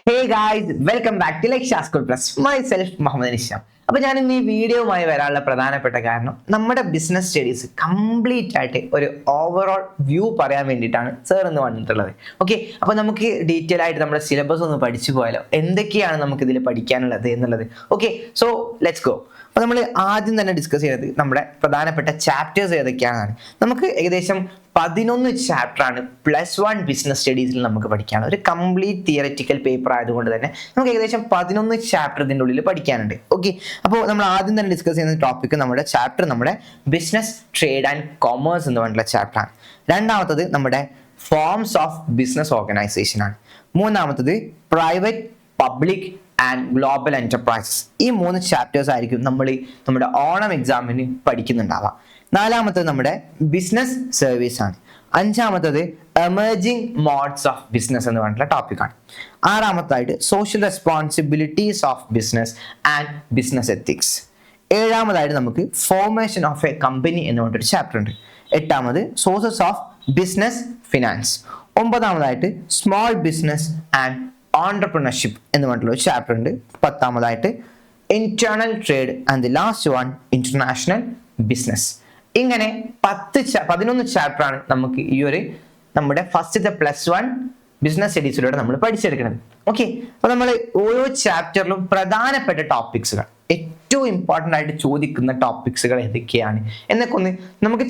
Hey guys, welcome back to Leksha School Plus. Myself Muhammad Nisham. അപ്പോൾ ഞാൻ ഇന്ന് ഈ വീഡിയോയുമായി വരാനുള്ള പ്രധാനപ്പെട്ട കാരണം നമ്മുടെ ബിസിനസ് സ്റ്റഡീസ് കംപ്ലീറ്റ് ആയിട്ട് ഒരു ഓവറോൾ വ്യൂ പറയാൻ വേണ്ടിയിട്ടാണ് സർ എന്ന് വന്നിട്ടുള്ളത്. ഓക്കെ, അപ്പോൾ നമുക്ക് ഡീറ്റെയിൽ ആയിട്ട് നമ്മുടെ സിലബസ് ഒന്ന് പഠിച്ചു പോയാലോ, എന്തൊക്കെയാണ് നമുക്ക് ഇതിൽ പഠിക്കാനുള്ളത് എന്നുള്ളത്. Okay, so let's go. അപ്പോൾ നമ്മൾ ആദ്യം തന്നെ ഡിസ്കസ് ചെയ്യുന്നത് നമ്മുടെ പ്രധാനപ്പെട്ട ചാപ്റ്റേഴ്സ് ഏതൊക്കെയാണ്. നമുക്ക് ഏകദേശം 11 ചാപ്റ്ററാണ് +1 ബിസിനസ് സ്റ്റഡീസിൽ നമുക്ക് പഠിക്കാനുള്ളത്. ഒരു കംപ്ലീറ്റ് തിയററ്റിക്കൽ പേപ്പർ ആയതുകൊണ്ട് തന്നെ നമുക്ക് ഏകദേശം 11 ചാപ്റ്റർ ഇതിൻ്റെ ഉള്ളിൽ പഠിക്കാനുണ്ട്. ഓക്കെ, അപ്പോൾ നമ്മൾ ആദ്യം തന്നെ ഡിസ്കസ് ചെയ്യുന്ന ടോപ്പിക് നമ്മുടെ ബിസിനസ് ട്രേഡ് ആൻഡ് കൊമേഴ്സ് എന്ന് പറഞ്ഞിട്ടുള്ള ചാപ്റ്ററാണ്. രണ്ടാമത്തത് നമ്മുടെ ഫോംസ് ഓഫ് ബിസിനസ് ഓർഗനൈസേഷൻ ആണ്. മൂന്നാമത്തത് private, public and global enterprises. ഈ 3 ചാപ്റ്റേഴ്സ് ആയിരിക്കും നമ്മുടെ ഓണം എക്സാമിന് പഠിക്കുന്നുണ്ടാവാം. നാലാമത്തത് നമ്മുടെ ബിസിനസ് സർവീസ് ആണ്. അഞ്ചാമത്തത് എമർജിംഗ് മോഡ്സ് ഓഫ് ബിസിനസ് എന്ന് പറഞ്ഞിട്ടുള്ള ടോപ്പിക്കാണ്. ആറാമത്തായിട്ട് social responsibilities of business and business ethics. ഏഴാമതായിട്ട് നമുക്ക് ഫോർമേഷൻ ഓഫ് എ കമ്പനി എന്ന് പറഞ്ഞിട്ടൊരു ചാപ്റ്റർ ഉണ്ട്. എട്ടാമത് സോഴ്സസ് ഓഫ് ബിസിനസ് ഫിനാൻസ്. ഒമ്പതാമതായിട്ട് സ്മോൾ ബിസിനസ് ആൻഡ് ഓൺടർപ്രണർഷിപ്പ് എന്ന് പറഞ്ഞിട്ടുള്ള ഒരു ചാപ്റ്റർ ഉണ്ട്. പത്താമതായിട്ട് internal trade and the last one international business. ഇങ്ങനെ 11 ചാപ്റ്ററാണ് നമുക്ക് ഈ ഒരു നമ്മുടെ ഫസ്റ്റത്തെ +1 ബിസിനസ് സ്റ്റഡീസിലൂടെ നമ്മൾ പഠിച്ചെടുക്കുന്നത്. ഓക്കെ, അപ്പോൾ നമ്മൾ ഓരോ ചാപ്റ്ററിലും പ്രധാനപ്പെട്ട ടോപ്പിക്സുകൾ, ഏറ്റവും ഇമ്പോർട്ടൻ്റ് ആയിട്ട് ചോദിക്കുന്ന ടോപ്പിക്സുകൾ ഏതൊക്കെയാണ് എന്നൊക്കെ ഒന്ന് നമുക്ക്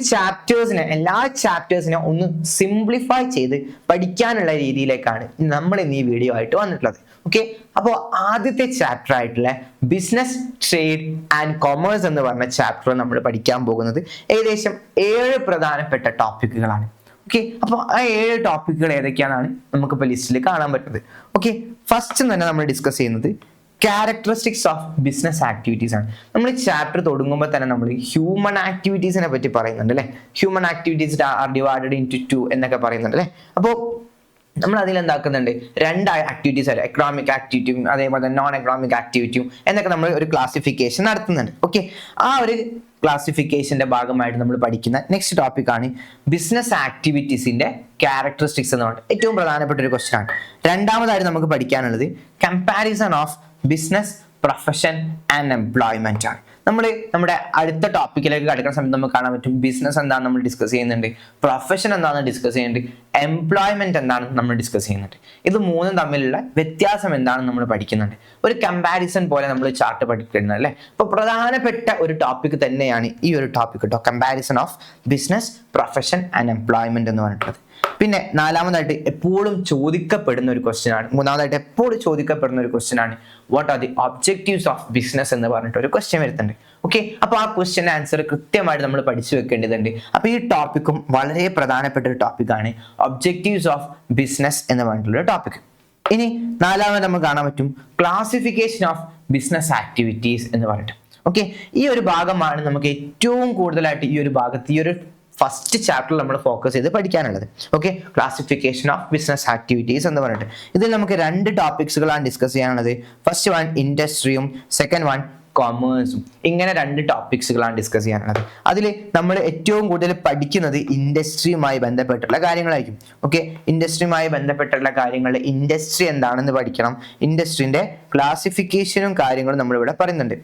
എല്ലാ ചാപ്റ്റേഴ്സിനെ ഒന്ന് സിംപ്ലിഫൈ ചെയ്ത് പഠിക്കാനുള്ള രീതിയിലേക്കാണ് നമ്മൾ ഇന്ന് ഈ വീഡിയോ ആയിട്ട് വന്നിട്ടുള്ളത്. ഓക്കെ, അപ്പോൾ ആദ്യത്തെ ചാപ്റ്റർ ആയിട്ടുള്ള ബിസിനസ് ട്രേഡ് ആൻഡ് കൊമേഴ്സ് എന്ന് പറഞ്ഞ ചാപ്റ്റർ നമ്മൾ പഠിക്കാൻ പോകുന്നത് ഏകദേശം 7 പ്രധാനപ്പെട്ട ടോപ്പിക്കുകളാണ്. ഓക്കെ, അപ്പോൾ ആ 7 ടോപ്പിക്കുകൾ ഏതൊക്കെയാണെന്നാണ് നമുക്കിപ്പോൾ ലിസ്റ്റിൽ കാണാൻ പറ്റുന്നത്. ഓക്കെ, ഫസ്റ്റ് തന്നെ നമ്മൾ ഡിസ്കസ് ചെയ്യുന്നത് ക്യാരക്ടറിസ്റ്റിക്സ് ഓഫ് ബിസിനസ് ആക്ടിവിറ്റീസ് ആണ്. നമ്മൾ ചാപ്റ്റർ തുടങ്ങുമ്പോൾ തന്നെ നമ്മൾ ഹ്യൂമൻ ആക്ടിവിറ്റീസിനെ പറ്റി പറയുന്നുണ്ട് അല്ലേ. Human activities are divided into 2 എന്നൊക്കെ പറയുന്നുണ്ട് അല്ലേ. അപ്പോൾ നമ്മൾ അതിൽ എന്താക്കുന്നുണ്ട്, 2 ആക്ടിവിറ്റീസ് ആയിട്ട് എക്കണോമിക് ആക്ടിവിറ്റിയും അതേപോലെ തന്നെ നോൺ എക്കണോമിക് ആക്ടിവിറ്റിയും എന്നൊക്കെ നമ്മൾ ഒരു ക്ലാസിഫിക്കേഷൻ നടത്തുന്നുണ്ട്. ഓക്കെ, ആ ഒരു ക്ലാസിഫിക്കേഷന്റെ ഭാഗമായിട്ട് നമ്മൾ പഠിക്കുന്ന നെക്സ്റ്റ് ടോപ്പിക്കാണ് ബിസിനസ് ആക്ടിവിറ്റീസിന്റെ ക്യാരക്ടറിസ്റ്റിക്സ് എന്ന് പറഞ്ഞിട്ട് ഏറ്റവും പ്രധാനപ്പെട്ട ഒരു ക്വസ്റ്റ്യൻ ആണ്. രണ്ടാമതായിട്ട് നമുക്ക് പഠിക്കാനുള്ളത് comparison of business, profession and employment ആണ്. നമ്മുടെ അടുത്ത ടോപ്പിക്കിലേക്ക് കടക്കുന്ന സമയത്ത് നമുക്ക് കാണാൻ പറ്റും ബിസിനസ് എന്താണെന്ന് നമ്മൾ ഡിസ്കസ് ചെയ്യുന്നുണ്ട്, പ്രൊഫഷൻ എന്താണെന്ന് ഡിസ്കസ് ചെയ്യുന്നുണ്ട്, എംപ്ലോയ്മെന്റ് എന്താണെന്ന് നമ്മൾ ഡിസ്കസ് ചെയ്യുന്നുണ്ട്. ഇത് 3 തമ്മിലുള്ള വ്യത്യാസം എന്താണെന്ന് നമ്മൾ പഠിക്കുന്നുണ്ട്. ഒരു കമ്പാരിസൺ പോലെ നമ്മൾ ചാർട്ട് പഠിക്കുന്നത് അല്ലേ. അപ്പോൾ പ്രധാനപ്പെട്ട ഒരു ടോപ്പിക് തന്നെയാണ് ഈ ഒരു ടോപ്പിക് കേട്ടോ, comparison of business, profession and employment എന്ന് പറഞ്ഞിട്ടുള്ളത്. പിന്നെ നാലാമതായിട്ട് എപ്പോഴും ചോദിക്കപ്പെടുന്ന ഒരു ക്വസ്റ്റ്യൻ ആണ്, മൂന്നാമതായിട്ട് എപ്പോഴും ചോദിക്കപ്പെടുന്ന ഒരു ക്വസ്റ്റ്യൻ ആണ് what are the objectives of business എന്ന് പറഞ്ഞിട്ട് ഒരു ക്വസ്റ്റ്യൻ വരുന്നുണ്ട്. ഓക്കെ, അപ്പോൾ ആ ക്വസ്റ്റ്യൻ ആൻസർ കൃത്യമായിട്ട് നമ്മൾ പഠിച്ചു വെക്കേണ്ടതുണ്ട്. അപ്പോൾ ഈ ടോപ്പിക്കും വളരെ പ്രധാനപ്പെട്ട ഒരു ടോപ്പിക്കാണ് ഒബ്ജക്റ്റീവ്സ് ഓഫ് ബിസിനസ് എന്ന് പറഞ്ഞിട്ടുള്ള ടോപ്പിക്. ഇനി നാലാമത് നമുക്ക് കാണാൻ പറ്റും ക്ലാസിഫിക്കേഷൻ ഓഫ് ബിസിനസ് ആക്ടിവിറ്റീസ് എന്ന് പറഞ്ഞിട്ട്. ഓക്കെ, ഈ ഒരു ഭാഗമാണ് നമുക്ക് ഏറ്റവും കൂടുതലായിട്ട് ഈ ഒരു ഭാഗത്ത് ഈ ഒരു ഫസ്റ്റ് ചാപ്റ്ററിൽ നമ്മൾ ഫോക്കസ് ചെയ്ത് പഠിക്കാനുള്ളത്. Okay, classification of business activities എന്ന് പറഞ്ഞിട്ട് ഇതിൽ നമുക്ക് 2 ടോപ്പിക്സുകളാണ് ഡിസ്കസ് ചെയ്യാനുള്ളത്. ഫസ്റ്റ് വൺ ഇൻഡസ്ട്രിയും സെക്കൻഡ് വൺ കൊമേഴ്സും. ഇങ്ങനെ 2 ടോപ്പിക്സുകളാണ് ഡിസ്കസ് ചെയ്യാനുള്ളത്. അതിൽ നമ്മൾ ഏറ്റവും കൂടുതൽ പഠിക്കുന്നത് ഇൻഡസ്ട്രിയുമായി ബന്ധപ്പെട്ടുള്ള കാര്യങ്ങളായിരിക്കും. ഓക്കെ, ഇൻഡസ്ട്രിയുമായി ബന്ധപ്പെട്ടുള്ള കാര്യങ്ങളിൽ ഇൻഡസ്ട്രി എന്താണെന്ന് പഠിക്കണം. ഇൻഡസ്ട്രിന്റെ ക്ലാസിഫിക്കേഷനും കാര്യങ്ങളും നമ്മളിവിടെ പറയുന്നുണ്ട്.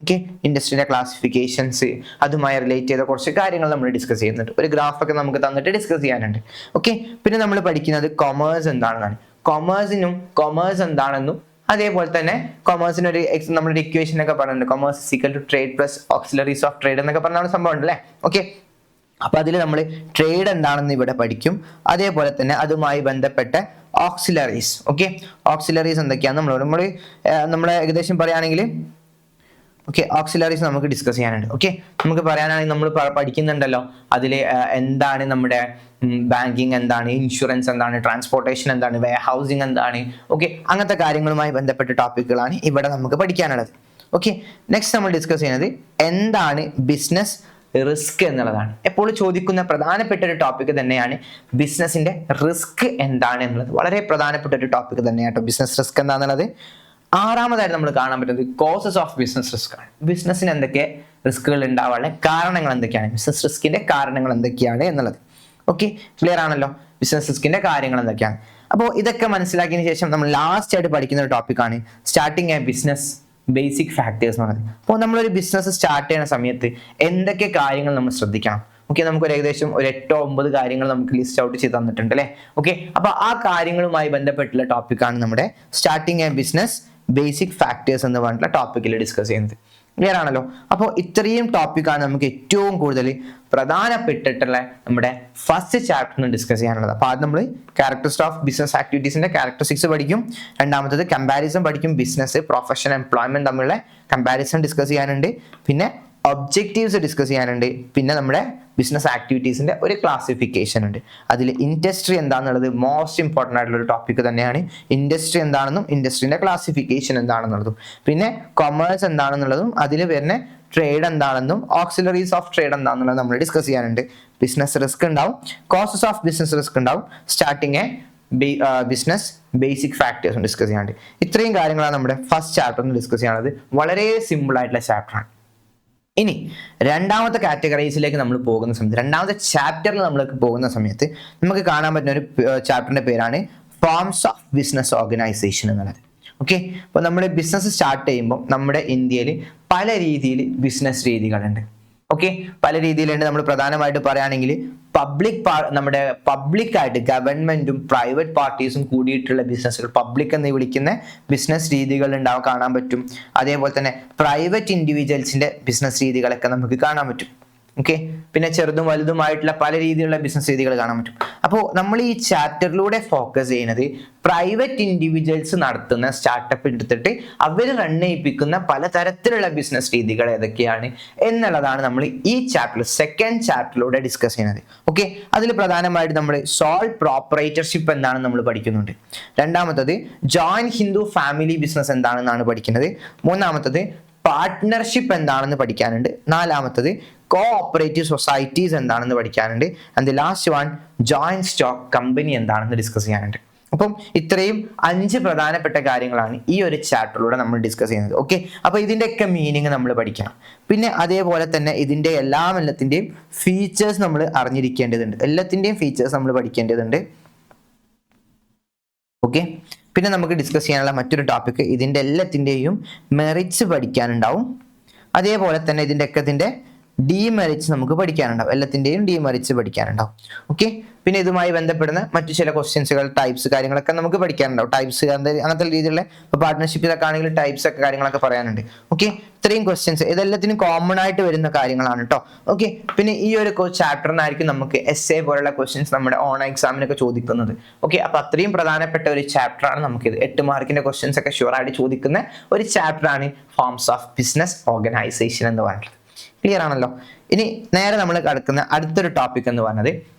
ഓക്കെ, ഇൻഡസ്ട്രിയുടെ ക്ലാസിഫിക്കേഷൻസ് അതുമായി റിലേറ്റ് ചെയ്ത കുറച്ച് കാര്യങ്ങൾ നമ്മൾ ഡിസ്കസ് ചെയ്യുന്നുണ്ട്. ഒരു ഗ്രാഫൊക്കെ നമുക്ക് തന്നിട്ട് ഡിസ്കസ് ചെയ്യാനുണ്ട്. ഓക്കെ, പിന്നെ നമ്മൾ പഠിക്കുന്നത് കൊമേഴ്സ് എന്താണെന്നാണ്. കൊമേഴ്സ് എന്താണെന്നും അതേപോലെ തന്നെ കൊമേഴ്സിന് നമ്മുടെ ഇക്വേഷൻ ഒക്കെ പറയുന്നുണ്ട്. Commerce is equal to trade plus auxiliaries of trade എന്നൊക്കെ പറഞ്ഞ സംഭവം ഉണ്ടല്ലേ. ഓക്കെ, അപ്പൊ അതിൽ നമ്മൾ ട്രേഡ് എന്താണെന്ന് ഇവിടെ പഠിക്കും. അതേപോലെ തന്നെ അതുമായി ബന്ധപ്പെട്ട ഓക്സിലറീസ്. ഓക്കെ, ഓക്സിലറീസ് എന്തൊക്കെയാന്ന് നമ്മൾ ഏകദേശം പറയുകയാണെങ്കിൽ ഓക്കെ, ഓക്സിലറീസ് നമുക്ക് ഡിസ്കസ് ചെയ്യാനുണ്ട്. ഓക്കെ, നമുക്ക് പറയാനാണെങ്കിൽ നമ്മൾ പഠിക്കുന്നുണ്ടല്ലോ അതിൽ എന്താണ് നമ്മുടെ ബാങ്കിങ് എന്താണ്, ഇൻഷുറൻസ് എന്താണ്, ട്രാൻസ്പോർട്ടേഷൻ എന്താണ്, വെയർ ഹൗസിങ് എന്താണ്. ഓക്കെ, അങ്ങനത്തെ കാര്യങ്ങളുമായി ബന്ധപ്പെട്ട ടോപ്പിക്കുകളാണ് ഇവിടെ നമുക്ക് പഠിക്കാനുള്ളത്. ഓക്കെ, നെക്സ്റ്റ് നമ്മൾ ഡിസ്കസ് ചെയ്യുന്നത് എന്താണ് ബിസിനസ് റിസ്ക് എന്നുള്ളതാണ്. എപ്പോഴും ചോദിക്കുന്ന പ്രധാനപ്പെട്ട ഒരു ടോപ്പിക് തന്നെയാണ് ബിസിനസിന്റെ റിസ്ക് എന്താണ് എന്നുള്ളത്. വളരെ പ്രധാനപ്പെട്ട ഒരു ടോപ്പിക് തന്നെയാട്ടോ ബിസിനസ് റിസ്ക് എന്താണെന്നുള്ളത്. ആറാമതായിട്ട് നമ്മൾ കാണാൻ പറ്റുന്നത് കോസസ് ഓഫ് ബിസിനസ് റിസ്ക് ആണ്. ബിസിനസ്സിന് എന്തൊക്കെ റിസ്കുകൾ ഉണ്ടാവാനുള്ള കാരണങ്ങൾ എന്തൊക്കെയാണ്, ബിസിനസ് റിസ്കിന്റെ കാരണങ്ങൾ എന്തൊക്കെയാണ് എന്നുള്ളത്. ഓക്കെ, ക്ലിയർ ആണല്ലോ ബിസിനസ് റിസ്കിന്റെ കാര്യങ്ങൾ എന്തൊക്കെയാണ്. അപ്പോൾ ഇതൊക്കെ മനസ്സിലാക്കിയതിന് ശേഷം നമ്മൾ ലാസ്റ്റ് ആയിട്ട് പഠിക്കുന്ന ഒരു ടോപ്പിക്കാണ് starting a business basic factors എന്ന് പറയുന്നത്. അപ്പോൾ നമ്മളൊരു ബിസിനസ് സ്റ്റാർട്ട് ചെയ്യുന്ന സമയത്ത് എന്തൊക്കെ കാര്യങ്ങൾ നമ്മൾ ശ്രദ്ധിക്കണം? ഓക്കെ, നമുക്ക് ഏകദേശം ഒരു 8-9 കാര്യങ്ങൾ നമുക്ക് ലിസ്റ്റ് ഔട്ട് ചെയ്ത് തന്നിട്ടുണ്ട് അല്ലേ? ഓക്കെ, അപ്പൊ ആ കാര്യങ്ങളുമായി ബന്ധപ്പെട്ടുള്ള ടോപ്പിക്കാണ് നമ്മുടെ starting a business basic factors എന്ന് പറഞ്ഞിട്ടുള്ള ടോപ്പിക്കിൽ ഡിസ്കസ് ചെയ്യുന്നത്. ക്ലിയർ ആണല്ലോ? അപ്പോൾ ഇത്രയും ടോപ്പിക്കാണ് നമുക്ക് ഏറ്റവും കൂടുതൽ പ്രധാനപ്പെട്ടിട്ടുള്ള നമ്മുടെ ഫസ്റ്റ് ചാപ്റ്ററിന് ഡിസ്കസ് ചെയ്യാനുള്ളത്. അപ്പോൾ അത് നമ്മൾ ക്യാരക്ടറിസ്റ്റിക്സ് ഓഫ് ബിസിനസ് ആക്ടിവിറ്റീസിന്റെ ക്യാരക്ടറിസ്റ്റിക്സ് പഠിക്കും. രണ്ടാമത്തത് കമ്പാരിസൺ പഠിക്കും, ബിസിനസ് പ്രൊഫഷൻ എംപ്ലോയ്മെന്റ് തമ്മിലുള്ള കമ്പാരിസൺ ഡിസ്കസ് ചെയ്യാനുണ്ട്. പിന്നെ ഒബ്ജക്റ്റീവ്സ് ഡിസ്കസ് ചെയ്യാനുണ്ട്. പിന്നെ നമ്മുടെ ബിസിനസ് ആക്ടിവിറ്റീസിന്റെ ഒരു ക്ലാസിഫിക്കേഷൻ ഉണ്ട്. അതിൽ ഇൻഡസ്ട്രി എന്താണെന്നുള്ളത് മോസ്റ്റ് ഇമ്പോർട്ടൻ്റ് ആയിട്ടുള്ള ഒരു ടോപ്പിക് തന്നെയാണ്. ഇൻഡസ്ട്രി എന്താണെന്നും ഇൻഡസ്ട്രീന്റെ ക്ലാസിഫിക്കേഷൻ എന്താണെന്നുള്ളതും പിന്നെ കൊമേഴ്സ് എന്താണെന്നുള്ളതും അതിൽ വരുന്ന ട്രേഡ് എന്താണെന്നും ഓക്സിലറീസ് ഓഫ് ട്രേഡ് എന്താണെന്നുള്ളത് നമ്മൾ ഡിസ്കസ് ചെയ്യാനുണ്ട്. ബിസിനസ് റിസ്ക് ഉണ്ടാവും, കോസസ് ഓഫ് ബിസിനസ് റിസ്ക് ഉണ്ടാവും, സ്റ്റാർട്ടിങ് എ ബിസിനസ് ബേസിക് ഫാക്ടേഴ്സും ഡിസ്കസ് ചെയ്യാനുണ്ട്. ഇത്രയും കാര്യങ്ങളാണ് നമ്മുടെ ഫസ്റ്റ് ചാപ്റ്ററിൽ ഡിസ്കസ് ചെയ്യാനുള്ളത്. വളരെ സിമ്പിൾ ആയിട്ടുള്ള ചാപ്റ്ററാണ്. ഇനി രണ്ടാമത്തെ കാറ്റഗറീസിലേക്ക് നമ്മൾ പോകുന്ന സമയത്ത്, രണ്ടാമത്തെ ചാപ്റ്ററിൽ നമ്മൾക്ക് പോകുന്ന സമയത്ത് നമുക്ക് കാണാൻ പറ്റുന്ന ഒരു ചാപ്റ്ററിന്റെ പേരാണ് ഫോംസ് ഓഫ് ബിസിനസ് ഓർഗനൈസേഷൻ എന്നുള്ളത്. ഓക്കെ, അപ്പോൾ നമ്മൾ ബിസിനസ് സ്റ്റാർട്ട് ചെയ്യുമ്പോൾ നമ്മുടെ ഇന്ത്യയിൽ പല രീതിയിൽ ബിസിനസ് രീതികളുണ്ട്. ഓക്കെ, പല രീതിയിലുണ്ട്. നമ്മൾ പ്രധാനമായിട്ട് പറയുകയാണെങ്കിൽ നമ്മുടെ പബ്ലിക്കായിട്ട് ഗവൺമെന്റും പ്രൈവറ്റ് പാർട്ടീസും കൂടിയിട്ടുള്ള ബിസിനസ്സുകൾ, പബ്ലിക് എന്ന് വിളിക്കുന്ന ബിസിനസ് രീതികൾ കാണാൻ പറ്റും. അതേപോലെ തന്നെ പ്രൈവറ്റ് ഇൻഡിവിജ്വൽസിന്റെ ബിസിനസ് രീതികളൊക്കെ നമുക്ക് കാണാൻ പറ്റും. ഓക്കെ, പിന്നെ ചെറുതും വലുതുമായിട്ടുള്ള പല രീതിയിലുള്ള ബിസിനസ് രീതികൾ കാണാൻ പറ്റും. അപ്പോൾ നമ്മൾ ഈ ചാപ്റ്ററിലൂടെ ഫോക്കസ് ചെയ്യുന്നത് പ്രൈവറ്റ് ഇൻഡിവിജ്വൽസ് നടത്തുന്ന സ്റ്റാർട്ടപ്പ് എടുത്തിട്ട് അവർ റൺ ചെയ്യിപ്പിക്കുന്ന പലതരത്തിലുള്ള ബിസിനസ് രീതികൾ ഏതൊക്കെയാണ് എന്നുള്ളതാണ് നമ്മൾ ഈ ചാപ്റ്റർ സെക്കൻഡ് ചാപ്റ്ററിലൂടെ ഡിസ്കസ് ചെയ്യുന്നത്. ഓക്കെ, അതിൽ പ്രധാനമായിട്ട് നമ്മൾ സോൾ പ്രോപ്പറേറ്റർഷിപ്പ് എന്താണെന്ന് നമ്മൾ പഠിക്കുന്നുണ്ട്. രണ്ടാമത്തത് ജോയിന്റ് ഹിന്ദു ഫാമിലി ബിസിനസ് എന്താണെന്നാണ് പഠിക്കുന്നത്. മൂന്നാമത്തത് പാർട്ട്ണർഷിപ്പ് എന്താണെന്ന് പഠിക്കാനുണ്ട്. നാലാമത്തത് കോഓപ്പറേറ്റീവ് സൊസൈറ്റീസ് എന്താണെന്ന് പഠിക്കാനുണ്ട്. And the last one joint stock company എന്താണെന്ന് ഡിസ്കസ് ചെയ്യാനുണ്ട്. അപ്പം ഇത്രയും 5 പ്രധാനപ്പെട്ട കാര്യങ്ങളാണ് ഈ ഒരു ചാപ്റ്ററിലൂടെ നമ്മൾ ഡിസ്കസ് ചെയ്യുന്നത്. ഓക്കെ, അപ്പൊ ഇതിന്റെയൊക്കെ മീനിങ് നമ്മൾ പഠിക്കണം. പിന്നെ അതേപോലെ തന്നെ ഇതിന്റെ എല്ലാത്തിന്റെയും ഫീച്ചേഴ്സ് നമ്മൾ അറിഞ്ഞിരിക്കേണ്ടതുണ്ട്. എല്ലാത്തിന്റെയും ഫീച്ചേഴ്സ് നമ്മൾ പഠിക്കേണ്ടതുണ്ട്. ഓക്കെ, പിന്നെ നമുക്ക് ഡിസ്കസ് ചെയ്യാനുള്ള മറ്റൊരു ടോപ്പിക് ഇതിന്റെ എല്ലാത്തിന്റെയും മെറിറ്റ്സ് പഠിക്കാനുണ്ടാവും. അതേപോലെ തന്നെ ഇതിന്റെ ഡീമെറിറ്റ്സ് നമുക്ക് പഠിക്കാനുണ്ടാവും. എല്ലാത്തിന്റെയും ഡീമെറിറ്റ്സ് പഠിക്കാനുണ്ടാവും. ഓക്കെ, പിന്നെ ഇതുമായി ബന്ധപ്പെടുന്ന മറ്റു ചില ക്വസ്റ്റ്യൻസുകൾ, ടൈപ്സ് കാര്യങ്ങളൊക്കെ നമുക്ക് പഠിക്കാനുണ്ടാവും. ടൈപ്സ് അങ്ങനത്തെ രീതിയിലുള്ള പാർട്ട്ണർഷിപ്പിലൊക്കെ ആണെങ്കിൽ ടൈപ്സ് ഒക്കെ കാര്യങ്ങളൊക്കെ പറയാനുണ്ട്. ഓക്കെ, ഇത്രയും ക്വസ്റ്റ്യൻസ് ഇതെല്ലാത്തിനും കോമൺ ആയിട്ട് വരുന്ന കാര്യങ്ങളാണ് കേട്ടോ. ഓക്കെ, പിന്നെ ഈ ഒരു ചാപ്റ്ററിനായിരിക്കും നമുക്ക് എസ്എ പോലുള്ള ക്വസ്റ്റ്യൻസ് നമ്മുടെ ഓൺ എക്സാമിനൊക്കെ ചോദിക്കുന്നത്. ഓക്കെ, അപ്പൊ അത്രയും പ്രധാനപ്പെട്ട ഒരു ചാപ്റ്ററാണ് നമുക്കിത്. 8 മാർക്കിന്റെ ക്വസ്റ്റ്യൻസ് ഒക്കെ ഷുവർ ആയിട്ട് ചോദിക്കുന്ന ഒരു ചാപ്റ്ററാണ് ഫോംസ് ഓഫ് ബിസിനസ് ഓർഗനൈസേഷൻ എന്ന് പറയുന്നത്. ക്ലിയർ ആണല്ലോ? ഇനി നേരെ നമ്മൾ കിടക്കുന്ന അടുത്തൊരു ടോപ്പിക് എന്ന് പറഞ്ഞത്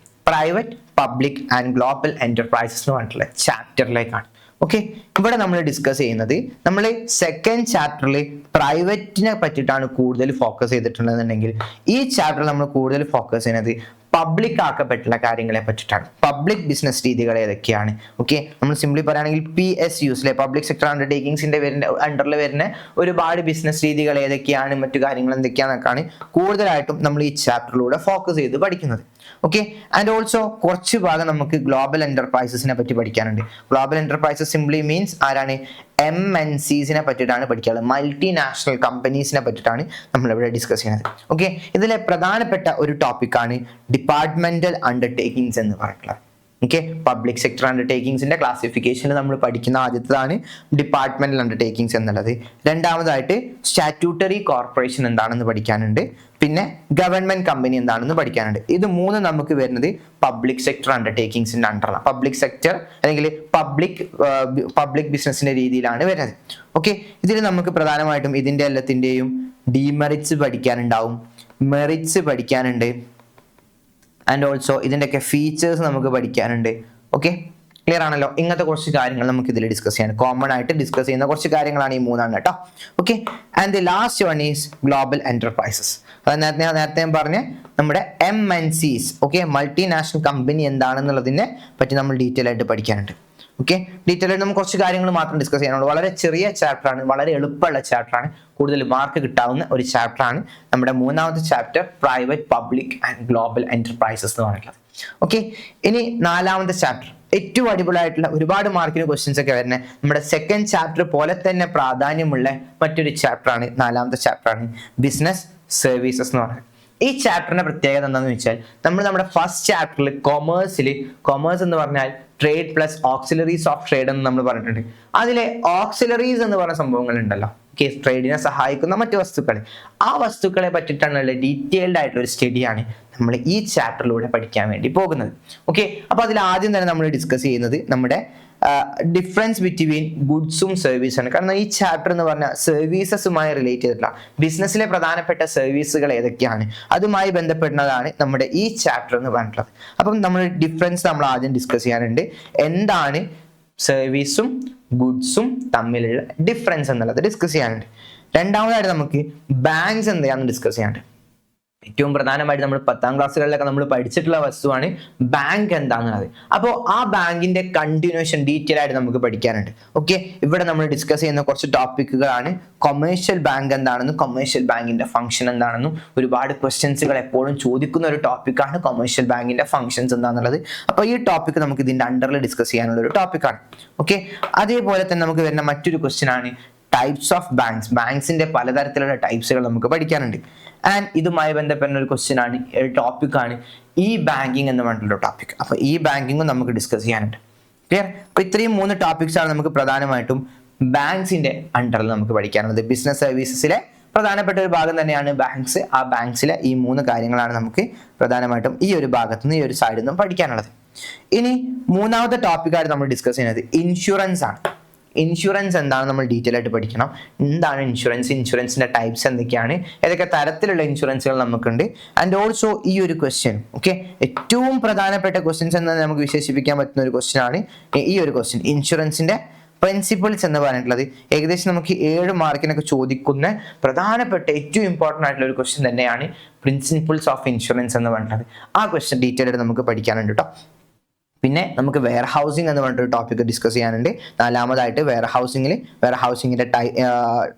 private public and global enterprises എന്ന് പറഞ്ഞിട്ടുള്ള ചാപ്റ്ററിലേക്കാണ്. ഓക്കെ, ഇവിടെ നമ്മൾ ഡിസ്കസ് ചെയ്യുന്നത് നമ്മൾ സെക്കൻഡ് ചാപ്റ്ററിൽ പ്രൈവറ്റിനെ പറ്റിയിട്ടാണ് കൂടുതൽ ഫോക്കസ് ചെയ്തിട്ടുണ്ടെന്നുണ്ടെങ്കിൽ ഈ ചാപ്റ്ററിൽ നമ്മൾ കൂടുതൽ ഫോക്കസ് ചെയ്യുന്നത് പബ്ലിക് ആക്കപ്പെട്ടുള്ള കാര്യങ്ങളെ പറ്റിയിട്ടാണ്. പബ്ലിക് ബിസിനസ് രീതികൾ ഏതൊക്കെയാണ്? ഓക്കെ, നമ്മൾ സിംപ്ലി പറയുകയാണെങ്കിൽ PSUs പബ്ലിക് സെക്ടർ അണ്ടർടേക്കിങ്സിന്റെ അണ്ടറിൽ വരുന്ന ഒരുപാട് ബിസിനസ് രീതികൾ ഏതൊക്കെയാണ്, മറ്റു കാര്യങ്ങൾ എന്തൊക്കെയാണെന്നൊക്കെയാണ് കൂടുതലായിട്ടും നമ്മൾ ഈ ചാപ്റ്ററിലൂടെ ഫോക്കസ് ചെയ്ത് പഠിക്കുന്നത്. ഓക്കെ, ആൻഡ് ഓൾസോ കുറച്ച് ഭാഗം നമുക്ക് ഗ്ലോബൽ എന്റർപ്രൈസസിനെ പറ്റി പഠിക്കാനുണ്ട്. ഗ്ലോബൽ എന്റർപ്രൈസസ് സിംപ്ലി മീൻസ് ആരാണ്? MNCസിനെ പറ്റിയിട്ടാണ് പഠിക്കാനുള്ളത്. മൾട്ടിനാഷണൽ കമ്പനീസിനെ പറ്റിയിട്ടാണ് നമ്മളിവിടെ ഡിസ്കസ് ചെയ്യുന്നത്. ഓക്കെ, ഇതിലെ പ്രധാനപ്പെട്ട ഒരു ടോപ്പിക്കാണ് ഡിപ്പാർട്ട്മെന്റൽ അണ്ടർടേക്കിങ്സ് എന്ന് പറയുന്നത്. ഓക്കെ, പബ്ലിക് സെക്ടർ അണ്ടർടേക്കിങ്സിന്റെ ക്ലാസിഫിക്കേഷനിൽ നമ്മൾ പഠിക്കുന്ന ആദ്യത്തേതാണ് ഡിപ്പാർട്ട്മെന്റൽ അണ്ടർടേക്കിങ്സ് എന്നുള്ളത്. രണ്ടാമതായിട്ട് സ്റ്റാറ്റ്യൂട്ടറി കോർപ്പറേഷൻ എന്താണെന്ന് പഠിക്കാനുണ്ട്. പിന്നെ ഗവൺമെന്റ് കമ്പനി എന്താണെന്ന് പഠിക്കാനുണ്ട്. ഇത് 3 നമുക്ക് വരുന്നത് പബ്ലിക് സെക്ടർ അണ്ടർടേക്കിങ്സിന്റെ അണ്ടറാണ്. പബ്ലിക് സെക്ടർ അല്ലെങ്കിൽ പബ്ലിക് ബിസിനസിന്റെ രീതിയിലാണ് വരുന്നത്. ഓക്കെ, ഇതിൽ നമുക്ക് പ്രധാനമായിട്ടും ഇതിന്റെ എല്ലാത്തിന്റെയും ഡീമെറിറ്റ്സ് പഠിക്കാനുണ്ടാവും, മെറിറ്റ്സ് പഠിക്കാനുണ്ട്, ആൻഡ് ഓൾസോ ഇതിൻ്റെയൊക്കെ ഫീച്ചേഴ്സ് നമുക്ക് പഠിക്കാനുണ്ട്. ഓക്കെ, ക്ലിയർ ആണല്ലോ? ഇങ്ങനത്തെ കുറച്ച് കാര്യങ്ങൾ നമുക്ക് ഇതിൽ ഡിസ്കസ് ചെയ്യാൻ കോമൺ ആയിട്ട് ഡിസ്കസ് ചെയ്യുന്ന കുറച്ച് കാര്യങ്ങളാണ് ഈ 3 കേട്ടോ. Okay, and the last one is global enterprises. അത് നേരത്തെ ഞാൻ പറഞ്ഞ നമ്മുടെ MNCs. ഓക്കെ, മൾട്ടിനാഷണൽ കമ്പനി എന്താണെന്നുള്ളതിനെ പറ്റി നമ്മൾ ഡീറ്റെയിൽ ആയിട്ട് പഠിക്കാനുണ്ട്. ഓക്കെ, ഡീറ്റെയിൽ ആയിട്ട് നമുക്ക് കുറച്ച് കാര്യങ്ങൾ മാത്രം ഡിസ്കസ് ചെയ്യാനുള്ളൂ. വളരെ ചെറിയ ചാപ്റ്ററാണ്, വളരെ എളുപ്പമുള്ള ചാപ്റ്ററാണ്, കൂടുതൽ മാർക്ക് കിട്ടാവുന്ന ഒരു ചാപ്റ്ററാണ് നമ്മുടെ 3ാമത്തെ chapter private public and global enterprises എന്ന് പറയുന്നത്. ഓക്കെ, ഇനി 4ാമത്തെ ചാപ്റ്റർ. ഏറ്റവും അടിപൊളിയായിട്ടുള്ള ഒരുപാട് മാർക്കിന് ക്വസ്റ്റ്യൻസ് ഒക്കെ വരുന്നത് നമ്മുടെ സെക്കൻഡ് ചാപ്റ്റർ പോലെ തന്നെ പ്രാധാന്യമുള്ള മറ്റൊരു ചാപ്റ്ററാണ്, 4ാമത്തെ ചാപ്റ്ററാണ് ബിസിനസ് സർവീസസ് എന്ന് പറയുന്നത്. ഈ ചാപ്റ്ററിന്റെ പ്രത്യേകത എന്താണെന്ന് വെച്ചാൽ നമ്മുടെ ഫസ്റ്റ് ചാപ്റ്ററിൽ കൊമേഴ്സ് എന്ന് പറഞ്ഞാൽ trade plus auxiliaries of trade എന്ന് നമ്മൾ പറഞ്ഞിട്ടുണ്ട്. അതിലെ ഓക്സിലറീസ് എന്ന് പറയുന്ന സംഭവങ്ങൾ ഉണ്ടല്ലോ, ട്രേഡിനെ സഹായിക്കുന്ന മറ്റു വസ്തുക്കൾ, ആ വസ്തുക്കളെ പറ്റിയിട്ടാണുള്ള ഡീറ്റെയിൽഡ് ആയിട്ടുള്ള ഒരു സ്റ്റഡിയാണ് നമ്മൾ ഈ ചാപ്റ്ററിലൂടെ പഠിക്കാൻ വേണ്ടി പോകുന്നത്. ഓക്കെ, അപ്പൊ അതിൽ ആദ്യം തന്നെ നമ്മൾ ഡിസ്കസ് ചെയ്യുന്നത് നമ്മുടെ ഡിഫറൻസ് ബിറ്റ്വീൻ ഗുഡ്സും സർവീസാണ്. കാരണം ഈ ചാപ്റ്റർ എന്ന് പറഞ്ഞാൽ സർവീസസുമായി റിലേറ്റ് ചെയ്തിട്ടുള്ള ബിസിനസ്സിലെ പ്രധാനപ്പെട്ട സർവീസുകൾ ഏതൊക്കെയാണ് അതുമായി ബന്ധപ്പെടുന്നതാണ് നമ്മുടെ ഈ ചാപ്റ്റർ എന്ന് പറഞ്ഞിട്ടുള്ളത്. അപ്പം നമ്മൾ ഡിഫറൻസ് നമ്മൾ ആദ്യം ഡിസ്കസ് ചെയ്യാനുണ്ട്. എന്താണ് സർവീസും ഗുഡ്സും തമ്മിലുള്ള ഡിഫറൻസ് എന്നുള്ളത് ഡിസ്കസ് ചെയ്യാനുണ്ട്. രണ്ടാമതായിട്ട് നമുക്ക് ബാങ്ക്സ് എന്താണെന്ന് ഡിസ്കസ് ചെയ്യാനുണ്ട്. ഏറ്റവും പ്രധാനമായിട്ട് നമ്മൾ 10ാം ക്ലാസ്സുകളിലൊക്കെ നമ്മൾ പഠിച്ചിട്ടുള്ള വസ്തുവാണ് ബാങ്ക് എന്താണെന്നുള്ളത്. അപ്പോൾ ആ ബാങ്കിന്റെ കണ്ടിന്യൂഷൻ ഡീറ്റെയിൽ ആയിട്ട് നമുക്ക് പഠിക്കാനുണ്ട്. ഓക്കെ, ഇവിടെ നമ്മൾ ഡിസ്കസ് ചെയ്യുന്ന കുറച്ച് ടോപ്പിക്കുകളാണ് കൊമേഴ്ഷ്യൽ ബാങ്ക് എന്താണെന്നും കൊമേഴ്ഷ്യൽ ബാങ്കിന്റെ ഫംഗ്ഷൻ എന്താണെന്നും. ഒരുപാട് ക്വസ്റ്റ്യൻസുകൾ എപ്പോഴും ചോദിക്കുന്ന ഒരു ടോപ്പിക്കാണ് കൊമേഴ്ഷ്യൽ ബാങ്കിന്റെ ഫംഗ്ഷൻസ് എന്താണെന്നുള്ളത്. അപ്പോൾ ഈ ടോപ്പിക്ക് നമുക്ക് ഇതിന്റെ അണ്ടറിൽ ഡിസ്കസ് ചെയ്യാനുള്ള ഒരു ടോപ്പിക്കാണ്. ഓക്കെ, അതേപോലെ തന്നെ നമുക്ക് വരുന്ന മറ്റൊരു ക്വസ്റ്റ്യൻ ആണ് ടൈപ്സ് ഓഫ് ബാങ്ക്സ്. ബാങ്ക്സിന്റെ പലതരത്തിലുള്ള ടൈപ്സുകൾ നമുക്ക് പഠിക്കാനുണ്ട്. ആൻഡ് ഇതുമായി ബന്ധപ്പെടുന്ന ഒരു ക്വസ്റ്റ്യൻ ആണ്, ഒരു ടോപ്പിക്കാണ് ഈ ബാങ്കിങ് എന്ന് പറഞ്ഞിട്ടുള്ള ടോപ്പിക്. അപ്പൊ ഈ ബാങ്കിങ്ങും നമുക്ക് ഡിസ്കസ് ചെയ്യാനുണ്ട്. ക്ലിയർ? അപ്പൊ ഇത്രയും 3 ടോപ്പിക്സ് ആണ് നമുക്ക് പ്രധാനമായിട്ടും ബാങ്ക്സിന്റെ അണ്ടറിൽ നമുക്ക് പഠിക്കാനുള്ളത്. ബിസിനസ് സർവീസസിലെ പ്രധാനപ്പെട്ട ഒരു ഭാഗം തന്നെയാണ് ബാങ്ക്സ്. ആ ബാങ്ക്സിലെ ഈ 3 കാര്യങ്ങളാണ് നമുക്ക് പ്രധാനമായിട്ടും ഈ ഒരു ഭാഗത്ത് നിന്ന് ഈ ഒരു സൈഡിൽ നിന്നും പഠിക്കാനുള്ളത്. ഇനി 3ാമത്തെ ടോപ്പിക്കായിട്ട് നമ്മൾ ഡിസ്കസ് ചെയ്യുന്നത് ഇൻഷുറൻസ് ആണ്. ഇൻഷുറൻസ് എന്താണ് നമ്മൾ ഡീറ്റെയിൽ ആയിട്ട് പഠിക്കണം. എന്താണ് ഇൻഷുറൻസ്, ഇൻഷുറൻസിന്റെ ടൈപ്സ് എന്തൊക്കെയാണ്, ഏതൊക്കെ തരത്തിലുള്ള ഇൻഷുറൻസുകൾ നമുക്കുണ്ട്. ആൻഡ് ഓൾസോ ഈ ഒരു ക്വസ്റ്റ്യൻ ഏറ്റവും പ്രധാനപ്പെട്ട ക്വസ്റ്റ്യൻസ് എന്ന് നമുക്ക് വിശേഷിപ്പിക്കാൻ പറ്റുന്ന ഒരു ക്വസ്റ്റ്യൻ ആണ് ഈ ഒരു ക്വസ്റ്റ്യൻ, ഇൻഷുറൻസിന്റെ പ്രിൻസിപ്പിൾസ് എന്ന് പറഞ്ഞിട്ടുള്ളത്. ഏകദേശം നമുക്ക് 7 മാർക്കിനൊക്കെ ചോദിക്കുന്ന പ്രധാനപ്പെട്ട ഏറ്റവും ഇമ്പോർട്ടൻ്റ് ആയിട്ടുള്ള ഒരു ക്വസ്റ്റ്യൻ തന്നെയാണ് പ്രിൻസിപ്പിൾസ് ഓഫ് ഇൻഷുറൻസ് എന്ന് പറഞ്ഞിട്ടുള്ളത്. ആ ക്വസ്റ്റ്യൻ ഡീറ്റെയിൽ ആയിട്ട് നമുക്ക് പഠിക്കാനുണ്ട് കേട്ടോ. പിന്നെ നമുക്ക് വെയർ ഹൗസിംഗ് എന്ന് പറഞ്ഞിട്ടൊരു ടോപ്പിക് ഡിസ്കസ് ചെയ്യാനുണ്ട്. 4ാമതായിട്ട് വെയർ ഹൗസിങ്ങിന്റെ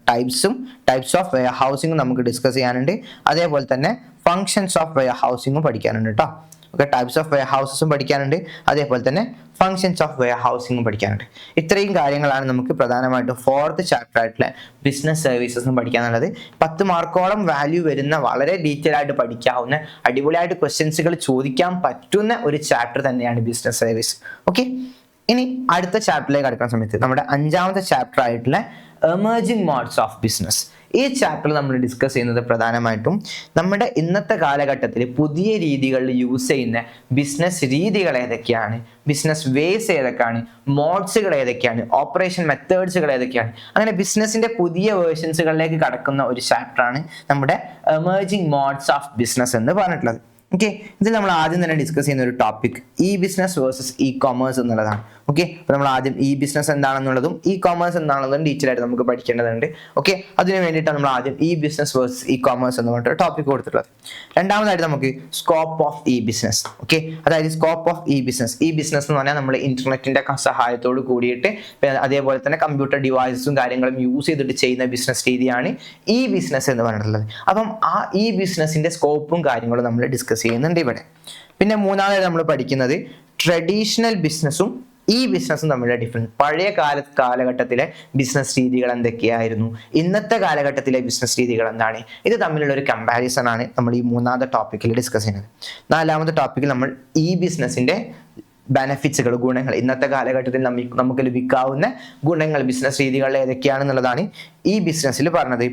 ടൈപ്സ് ഓഫ് വെയർ ഹൗസിംഗ് നമുക്ക് ഡിസ്കസ് ചെയ്യാനുണ്ട്. അതേപോലെ തന്നെ ഫങ്ഷൻസ് ഓഫ് വെയർ ഹൗസിംഗും പഠിക്കാനുണ്ട് കേട്ടോ. ഓക്കെ, ടൈപ്സ് ഓഫ് വെയർ ഹൗസസും പഠിക്കാനുണ്ട്. അതേപോലെ തന്നെ ഫങ്ഷൻസ് ഓഫ് വെയർ ഹൗസിംഗും പഠിക്കാനുണ്ട്. ഇത്രയും കാര്യങ്ങളാണ് നമുക്ക് പ്രധാനമായിട്ടും 4th ചാപ്റ്റർ ആയിട്ടുള്ള ബിസിനസ് സർവീസസും പഠിക്കാനുള്ളത്. 10 മാർക്കോളം വാല്യൂ വരുന്ന, വളരെ ഡീറ്റെയിൽ ആയിട്ട് പഠിക്കാവുന്ന, അടിപൊളിയായിട്ട് ക്വസ്റ്റ്യൻസുകൾ ചോദിക്കാൻ പറ്റുന്ന ഒരു ചാപ്റ്റർ തന്നെയാണ് ബിസിനസ് സർവീസ്. ഓക്കെ, ഇനി അടുത്ത ചാപ്റ്ററിലേക്ക് കടക്കുന്ന സമയത്ത് നമ്മുടെ 5ാമത്തെ ചാപ്റ്റർ ആയിട്ടുള്ള എമർജിംഗ് മോഡ്സ് ഓഫ് ബിസിനസ്. ഈ ചാപ്റ്ററിൽ നമ്മൾ ഡിസ്കസ് ചെയ്യുന്നത് പ്രധാനമായിട്ടും നമ്മുടെ ഇന്നത്തെ കാലഘട്ടത്തിൽ പുതിയ രീതികളിൽ യൂസ് ചെയ്യുന്ന ബിസിനസ് രീതികൾ ഏതൊക്കെയാണ്, ബിസിനസ് വേസ് ഏതൊക്കെയാണ്, മോഡ്സുകൾ ഏതൊക്കെയാണ്, ഓപ്പറേഷൻ മെത്തേഡ്സുകൾ ഏതൊക്കെയാണ്, അങ്ങനെ ബിസിനസിന്റെ പുതിയ വേർഷൻസുകളിലേക്ക് കടക്കുന്ന ഒരു ചാപ്റ്ററാണ് നമ്മുടെ എമർജിംഗ് മോഡ്സ് ഓഫ് ബിസിനസ് എന്ന് പറഞ്ഞിട്ടുള്ളത്. ഓക്കെ, ഇതിൽ നമ്മൾ ആദ്യം തന്നെ ഡിസ്കസ് ചെയ്യുന്ന ഒരു topic e business versus e commerce എന്നുള്ളതാണ്. ഓക്കെ, അപ്പോൾ നമ്മൾ ആദ്യം ഇ ബിസിനസ് എന്താണെന്നുള്ളതും ഇ കോമേഴ്സ് എന്താണെന്നുള്ളതും ഡീറ്റെയിൽ ആയിട്ട് നമുക്ക് പഠിക്കേണ്ടതുണ്ട്. ഓക്കെ, അതിന് വേണ്ടിയിട്ടാണ് നമ്മൾ ആദ്യം e business versus e commerce എന്ന് പറഞ്ഞിട്ട് ടോപ്പിക് കൊടുത്തിട്ടുള്ളത്. രണ്ടാമതായിട്ട് നമുക്ക് scope of e business. Okay, അതായത് സ്കോപ്പ് ഓഫ് ഇ ബിസിനസ് എന്ന് പറഞ്ഞാൽ നമ്മൾ ഇന്റർനെറ്റിന്റെ സഹായത്തോട് കൂടിയിട്ട് അതേപോലെ തന്നെ കമ്പ്യൂട്ടർ ഡിവൈസസും കാര്യങ്ങളും യൂസ് ചെയ്തിട്ട് ചെയ്യുന്ന ബിസിനസ് രീതിയാണ് ഇ ബിസിനസ് എന്ന് പറഞ്ഞിട്ടുള്ളത്. അപ്പം ആ ഇ ബിസിനസിന്റെ സ്കോപ്പും കാര്യങ്ങളും നമ്മൾ ഡിസ്കസ് ചെയ്യുന്നുണ്ട് ഇവിടെ. പിന്നെ മൂന്നാമതായിട്ട് നമ്മൾ പഠിക്കുന്നത് ട്രഡീഷണൽ ബിസിനസ്സും ഈ ബിസിനസ്സും തമ്മിലുള്ള ഡിഫറൻസ്. പഴയ കാലഘട്ടത്തിലെ ബിസിനസ് രീതികൾ എന്തൊക്കെയായിരുന്നു, ഇന്നത്തെ കാലഘട്ടത്തിലെ ബിസിനസ് രീതികൾ എന്താണ്, ഇത് തമ്മിലുള്ള ഒരു കമ്പാരിസൺ ആണ് നമ്മൾ ഈ 3ാമത്തെ ടോപ്പിക്കിൽ ഡിസ്കസ് ചെയ്യുന്നത്. 4ാമത്തെ ടോപ്പിക്കിൽ നമ്മൾ ഈ ബിസിനസിന്റെ ബെനഫിറ്റ്സുകൾ, ഗുണങ്ങൾ, ഇന്നത്തെ കാലഘട്ടത്തിൽ നമുക്ക് ലഭിക്കാവുന്ന ഗുണങ്ങൾ, ബിസിനസ് രീതികൾ ഏതൊക്കെയാണെന്നുള്ളതാണ് ഈ ബിസിനസ്സിൽ പറഞ്ഞത്.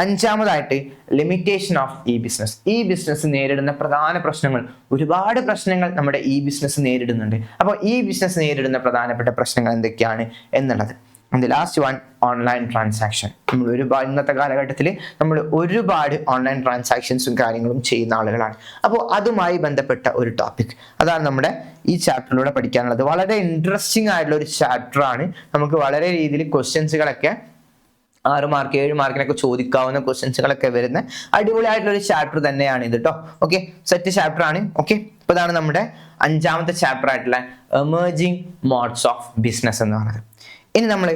5ാമതായിട്ട് ലിമിറ്റേഷൻ ഓഫ് ഇ ബിസിനസ്. ഈ ബിസിനസ് നേരിടുന്ന പ്രധാന പ്രശ്നങ്ങൾ, ഒരുപാട് പ്രശ്നങ്ങൾ നമ്മുടെ ഈ ബിസിനസ് നേരിടുന്നുണ്ട്. അപ്പോൾ ഈ ബിസിനസ് നേരിടുന്ന പ്രധാനപ്പെട്ട പ്രശ്നങ്ങൾ എന്തൊക്കെയാണ് എന്നുള്ളത്. And last one, online transaction. നമ്മൾ ഇന്നത്തെ കാലഘട്ടത്തിൽ നമ്മൾ ഒരുപാട് ഓൺലൈൻ ട്രാൻസാക്ഷൻസും കാര്യങ്ങളും ചെയ്യുന്ന ആളുകളാണ്. അപ്പോൾ അതുമായി ബന്ധപ്പെട്ട ഒരു ടോപ്പിക്, അതാണ് നമ്മുടെ ഈ ചാപ്റ്ററിലൂടെ പഠിക്കാനുള്ളത്. വളരെ ഇൻട്രസ്റ്റിംഗ് ആയിട്ടുള്ള ഒരു ചാപ്റ്ററാണ്. നമുക്ക് വളരെ രീതിയിൽ ക്വസ്റ്റ്യൻസുകളൊക്കെ 6 മാർക്ക് 7 മാർക്കിനൊക്കെ ചോദിക്കാവുന്ന ക്വസ്റ്റ്യൻസുകളൊക്കെ വരുന്ന അടിപൊളിയായിട്ടുള്ള ഒരു ചാപ്റ്റർ തന്നെയാണ് ഇത് കേട്ടോ. ഓക്കെ, സെറ്റ് ചാപ്റ്റർ ആണ്. ഓക്കെ, അപ്പൊ ഇതാണ് നമ്മുടെ 5ാമത്തെ ചാപ്റ്റർ ആയിട്ടുള്ള എമർജിംഗ് മോഡ്സ് ഓഫ് ബിസിനസ് എന്ന് പറയുന്നത്. ഇനി നമ്മൾ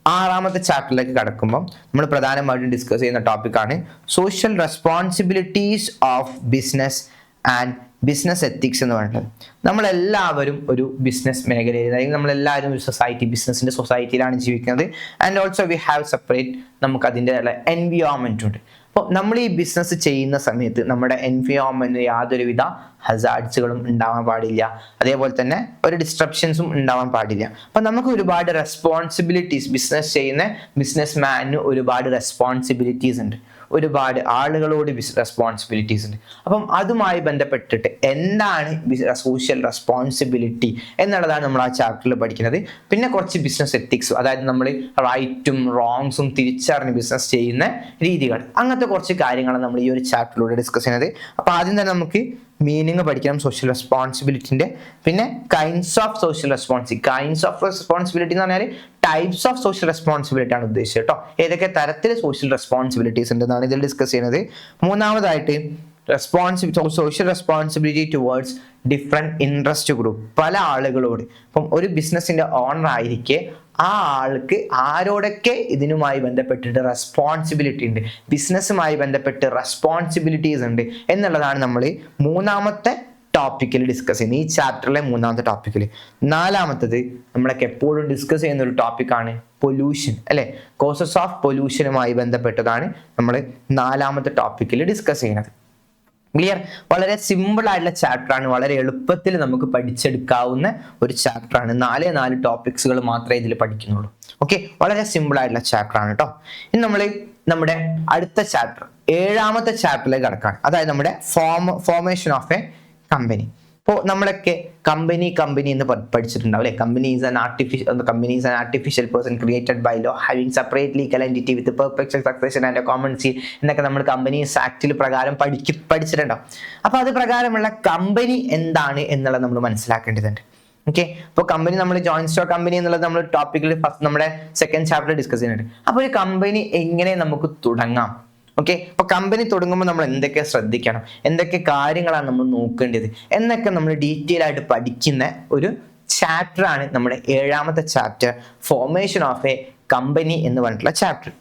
6ാമത്തെ ചാപ്റ്ററിലേക്ക് കടക്കുമ്പോൾ നമ്മൾ പ്രധാനമായിട്ടും ഡിസ്കസ് ചെയ്യുന്ന ടോപ്പിക്കാണ് social responsibilities of business and business ethics എന്ന് പറയുന്നത്. നമ്മളെല്ലാവരും ഒരു ബിസിനസ് മേഖലയിൽ, അതായത് നമ്മളെല്ലാവരും ഒരു ബിസിനസിന്റെ സൊസൈറ്റിയിലാണ് ജീവിക്കുന്നത്. And also we have separate, നമുക്ക് അതിൻ്റെതായ എൻവിയോൺമെന്റ് ഉണ്ട്. അപ്പോൾ നമ്മൾ ഈ ബിസിനസ് ചെയ്യുന്ന സമയത്ത് നമ്മുടെ എൻവിയോൺമെന്റിന് യാതൊരുവിധ ഹസാർഡ്സുകളും ഉണ്ടാവാൻ പാടില്ല, അതേപോലെ തന്നെ ഒരു ഡിസ്ട്രപ്ഷൻസും ഉണ്ടാവാൻ പാടില്ല. അപ്പം നമുക്ക് ഒരുപാട് റെസ്പോൺസിബിലിറ്റീസ്, ബിസിനസ് ചെയ്യുന്ന ബിസിനസ് മാനിന് ഒരുപാട് റെസ്പോൺസിബിലിറ്റീസ് ഉണ്ട്, ഒരുപാട് ആളുകളോട് റെസ്പോൺസിബിലിറ്റീസ് ഉണ്ട്. അപ്പം അതുമായി ബന്ധപ്പെട്ടിട്ട് എന്താണ് സോഷ്യൽ റെസ്പോൺസിബിലിറ്റി എന്നുള്ളതാണ് നമ്മൾ ആ ചാപ്റ്ററിൽ പഠിക്കുന്നത്. പിന്നെ കുറച്ച് ബിസിനസ് എത്തിക്സും, അതായത് നമ്മൾ റൈറ്റും റോങ്സും തിരിച്ചറിഞ്ഞ് ബിസിനസ് ചെയ്യുന്ന രീതികൾ, അങ്ങനത്തെ കുറച്ച് കാര്യങ്ങളാണ് നമ്മൾ ഈ ഒരു ചാപ്റ്ററിലൂടെ ഡിസ്കസ് ചെയ്യുന്നത്. അപ്പോൾ ആദ്യം തന്നെ നമുക്ക് മീനിങ് പഠിക്കണം സോഷ്യൽ റെസ്പോൺസിബിലിറ്റിന്റെ. പിന്നെ കൈൻഡ്സ് ഓഫ് സോഷ്യൽ റെസ്പോൺസിബിലിറ്റി എന്ന് പറഞ്ഞാൽ ടൈപ്സ് ഓഫ് സോഷ്യൽ റെസ്പോൺസിബിലിറ്റി ആണ് ഉദ്ദേശിച്ചത് കേട്ടോ. ഏതൊക്കെ തരത്തിൽ സോഷ്യൽ റെസ്പോൺസിബിലിറ്റീസ് ഉണ്ടെന്നാണ് ഇതിൽ ഡിസ്കസ് ചെയ്യുന്നത്. മൂന്നാമതായിട്ട് social responsibility towards different interest group, പല ആളുകളോട്. ഇപ്പം ഒരു ബിസിനസിന്റെ ഓണർ ആയിരിക്കെ ആ ആൾക്ക് ആരോടൊക്കെ ഇതിനുമായി ബന്ധപ്പെട്ടിട്ട് റെസ്പോൺസിബിലിറ്റി ഉണ്ട്, ബിസിനസ്സുമായി ബന്ധപ്പെട്ട് റെസ്പോൺസിബിലിറ്റീസ് ഉണ്ട് എന്നുള്ളതാണ് നമ്മൾ മൂന്നാമത്തെ ടോപ്പിക്കിൽ ഡിസ്കസ് ചെയ്യുന്നത്, ഈ ചാപ്റ്ററിലെ മൂന്നാമത്തെ ടോപ്പിക്കിൽ. നാലാമത്തത് നമ്മളൊക്കെ എപ്പോഴും ഡിസ്കസ് ചെയ്യുന്ന ഒരു ടോപ്പിക്കാണ് പൊല്യൂഷൻ, അല്ലെ? കോസസ് ഓഫ് പൊല്യൂഷനുമായി ബന്ധപ്പെട്ടതാണ് നമ്മൾ നാലാമത്തെ ടോപ്പിക്കിൽ ഡിസ്കസ് ചെയ്യുന്നത്. ക്ലിയർ? വളരെ സിമ്പിൾ ആയിട്ടുള്ള ചാപ്റ്റർ ആണ്, വളരെ എളുപ്പത്തിൽ നമുക്ക് പഠിച്ചെടുക്കാവുന്ന ഒരു ചാപ്റ്റർ ആണ്. 4 ടോപ്പിക്സുകൾ മാത്രമേ ഇതിൽ പഠിക്കുന്നുള്ളൂ. ഓക്കെ, വളരെ സിമ്പിൾ ആയിട്ടുള്ള ചാപ്റ്റർ ആണ് കേട്ടോ. ഇനി നമ്മൾ നമ്മുടെ അടുത്ത ചാപ്റ്റർ, 7ാമത്തെ ചാപ്റ്ററിലേക്ക് കടക്കാണ്. അതായത് നമ്മുടെ ഫോർമേഷൻ ഓഫ് എ കമ്പനി. ഇപ്പോൾ നമ്മളൊക്കെ കമ്പനി എന്ന് പഠിച്ചിട്ടുണ്ടാവും അല്ലെ? Company is an artificial person created by law having separate legal entity with perpetual succession and common seal എന്നൊക്കെ നമ്മൾ കമ്പനീസ് ആക്ടിൽ പ്രകാരം പഠിച്ചിട്ടുണ്ടാവും. അപ്പോൾ അത് പ്രകാരമുള്ള കമ്പനി എന്താണ് എന്നുള്ളത് നമ്മൾ മനസ്സിലാക്കേണ്ടതുണ്ട്. ഓക്കെ, അപ്പോൾ കമ്പനി, നമ്മൾ ജോയിന്റ് സ്റ്റോക്ക് കമ്പനി എന്നുള്ളത് നമ്മൾ ടോപ്പിക്കിൽ ഫസ്റ്റ് നമ്മുടെ 2nd ചാപ്റ്ററിൽ ഡിസ്കസ് ചെയ്യുന്നുണ്ട്. അപ്പോൾ ഒരു കമ്പനി എങ്ങനെ നമുക്ക് തുടങ്ങാം? ഓക്കെ, അപ്പൊ കമ്പനി തുടങ്ങുമ്പോൾ നമ്മൾ എന്തൊക്കെ ശ്രദ്ധിക്കണം, എന്തൊക്കെ കാര്യങ്ങളാണ് നമ്മൾ നോക്കേണ്ടത് എന്നൊക്കെ നമ്മൾ ഡീറ്റെയിൽ ആയിട്ട് പഠിക്കുന്ന ഒരു ചാപ്റ്റർ ആണ് നമ്മുടെ 7ാമത്തെ chapter, formation of a company എന്ന് പറഞ്ഞിട്ടുള്ള ചാപ്റ്റർ.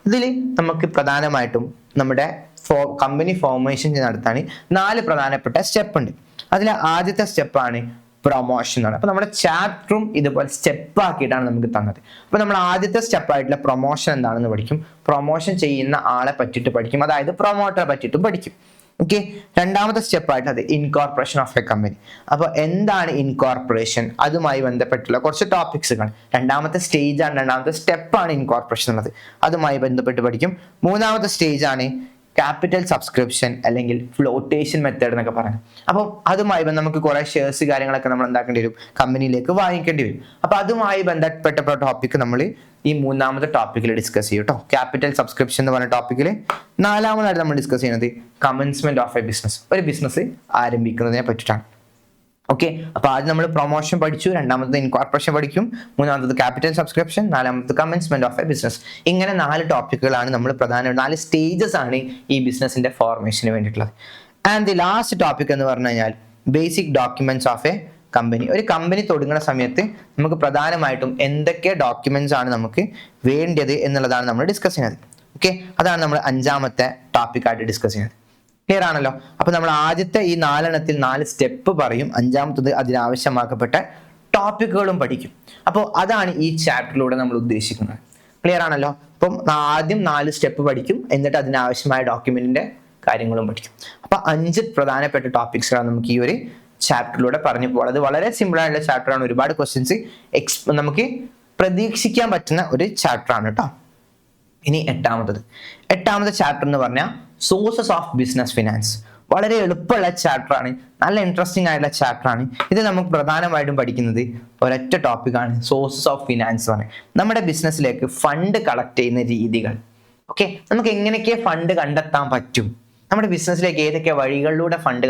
ഇതിൽ നമുക്ക് പ്രധാനമായിട്ടും നമ്മുടെ കമ്പനി ഫോർമേഷൻ നടത്താൻ 4 പ്രധാനപ്പെട്ട സ്റ്റെപ്പ് ഉണ്ട്. അതിൽ ആദ്യത്തെ സ്റ്റെപ്പാണ് പ്രൊമോഷൻ ആണ്. അപ്പൊ നമ്മുടെ ചാപ്റ്ററും ഇതുപോലെ സ്റ്റെപ്പ് ആക്കിയിട്ടാണ് നമുക്ക് തന്നത്. അപ്പൊ നമ്മൾ ആദ്യത്തെ സ്റ്റെപ്പായിട്ടുള്ള പ്രൊമോഷൻ എന്താണെന്ന് പഠിക്കും, പ്രൊമോഷൻ ചെയ്യുന്ന ആളെ പറ്റിയിട്ട് പഠിക്കും, അതായത് പ്രൊമോട്ടറെ പറ്റിയിട്ടും പഠിക്കും. ഓക്കെ, 2ാമത്തെ സ്റ്റെപ്പായിട്ട് അത് ഇൻകോർപ്പറേഷൻ ഓഫ് എ കമ്പനി. അപ്പൊ എന്താണ് ഇൻകോർപ്പറേഷൻ, അതുമായി ബന്ധപ്പെട്ടുള്ള കുറച്ച് ടോപ്പിക്സുകൾ. 2ാമത്തെ സ്റ്റേജ് ആണ്, 2ാമത്തെ സ്റ്റെപ്പാണ് ഇൻകോർപ്പറേഷൻ എന്നുള്ളത്, അതുമായി ബന്ധപ്പെട്ട് പഠിക്കും. 3ാമത്തെ സ്റ്റേജ് ആണ് ക്യാപിറ്റൽ സബ്സ്ക്രിപ്ഷൻ അല്ലെങ്കിൽ ഫ്ലോട്ടേഷൻ മെത്തേഡ് എന്നൊക്കെ പറയാം. അപ്പം അതുമായി നമുക്ക് കുറെ ഷെയർസ് കാര്യങ്ങളൊക്കെ നമ്മൾ എന്താക്കേണ്ടി വരും, കമ്പനിയിലേക്ക് വാങ്ങിക്കേണ്ടി വരും. അപ്പൊ അതുമായി ബന്ധപ്പെട്ട ടോപ്പിക് നമ്മൾ ഈ 3ാമത്തെ ടോപ്പിക്കിൽ ഡിസ്കസ് ചെയ്യും കേട്ടോ. ക്യാപിറ്റൽ സബ്സ്ക്രിപ്ഷൻ എന്ന് പറഞ്ഞ ടോപ്പിക്കിൽ 4ാമതായിട്ട് നമ്മൾ ഡിസ്കസ് ചെയ്യുന്നത് കമൻസ്മെന്റ് ഓഫ് എ ബിസിനസ്, ഒരു ബിസിനസ് ആരംഭിക്കുന്നതിനെ പറ്റിയിട്ടാണ്. ഓക്കെ, അപ്പൊ ആദ്യം നമ്മൾ പ്രൊമോഷൻ പഠിച്ചു, 2ാമത്തത് ഇൻകോർപ്പറേഷൻ പഠിക്കും, 3ാമത്തത് ക്യാപിറ്റൽ സബ്സ്ക്രിപ്ഷൻ, 4ാമത്തത് കമൻസ്മെന്റ് ഓഫ് എ ബിസിനസ്. ഇങ്ങനെ 4 ടോപ്പിക്കുകളാണ് നമ്മൾ 4 സ്റ്റേജസ് ആണ് ഈ ബിസിനസിന്റെ ഫോർമേഷന് വേണ്ടിയിട്ടുള്ളത്. ആൻഡ് ദി ലാസ്റ്റ് ടോപ്പിക് എന്ന് പറഞ്ഞു കഴിഞ്ഞാൽ basic documents of a company. ഒരു കമ്പനി തുടങ്ങുന്ന സമയത്ത് നമുക്ക് പ്രധാനമായിട്ടും എന്തൊക്കെ ഡോക്യുമെന്റ്സ് ആണ് നമുക്ക് വേണ്ടത് എന്നുള്ളതാണ് നമ്മൾ ഡിസ്കസ് ചെയ്യുന്നത്. ഓക്കെ, അതാണ് നമ്മൾ 5ാമത്തെ ടോപ്പിക്കായിട്ട് ഡിസ്കസ് ചെയ്യുന്നത്. ക്ലിയർ ആണല്ലോ? അപ്പൊ നമ്മൾ ആദ്യത്തെ ഈ 4 സ്റ്റെപ്പ് പറയും, 5ാമത്തത് അതിനാവശ്യമാക്കപ്പെട്ട ടോപ്പിക്കുകളും പഠിക്കും. അപ്പോൾ അതാണ് ഈ ചാപ്റ്ററിലൂടെ നമ്മൾ ഉദ്ദേശിക്കുന്നത്. ക്ലിയർ ആണല്ലോ? അപ്പം ആദ്യം 4 സ്റ്റെപ്പ് പഠിക്കും, എന്നിട്ട് അതിനാവശ്യമായ ഡോക്യുമെന്റിന്റെ കാര്യങ്ങളും പഠിക്കും. അപ്പൊ 5 പ്രധാനപ്പെട്ട ടോപ്പിക്സാണ് നമുക്ക് ഈ ഒരു ചാപ്റ്ററിലൂടെ പറഞ്ഞു പോകുന്നത്. വളരെ സിമ്പിൾ ആയിട്ടുള്ള ചാപ്റ്റർ ആണ്, ഒരുപാട് ക്വസ്റ്റ്യൻസ് നമുക്ക് പ്രതീക്ഷിക്കാൻ പറ്റുന്ന ഒരു ചാപ്റ്റർ ആണ് കേട്ടോ. ഇനി 8ാമത്തെ ചാപ്റ്റർ എന്ന് പറഞ്ഞാൽ സോഴ്സസ് ഓഫ് ബിസിനസ് ഫിനാൻസ്. വളരെ എളുപ്പമുള്ള ചാപ്റ്റർ ആണ്, നല്ല ഇൻട്രസ്റ്റിംഗ് ആയിട്ടുള്ള ചാപ്റ്റർ ആണ്. ഇത് നമുക്ക് പ്രധാനമായിട്ടും പഠിക്കുന്നത് ഒരൊറ്റ ടോപ്പിക്കാണ്, സോഴ്സസ് ഓഫ് ഫിനാൻസ് ആണ്. നമ്മുടെ ബിസിനസ്സിലേക്ക് ഫണ്ട് കളക്ട് ചെയ്യുന്ന രീതികൾ. ഓക്കെ, നമുക്ക് എങ്ങനെയൊക്കെ ഫണ്ട് കണ്ടെത്താൻ പറ്റും, നമ്മുടെ ബിസിനസ്സിലേക്ക് ഏതൊക്കെ വഴികളിലൂടെ ഫണ്ട്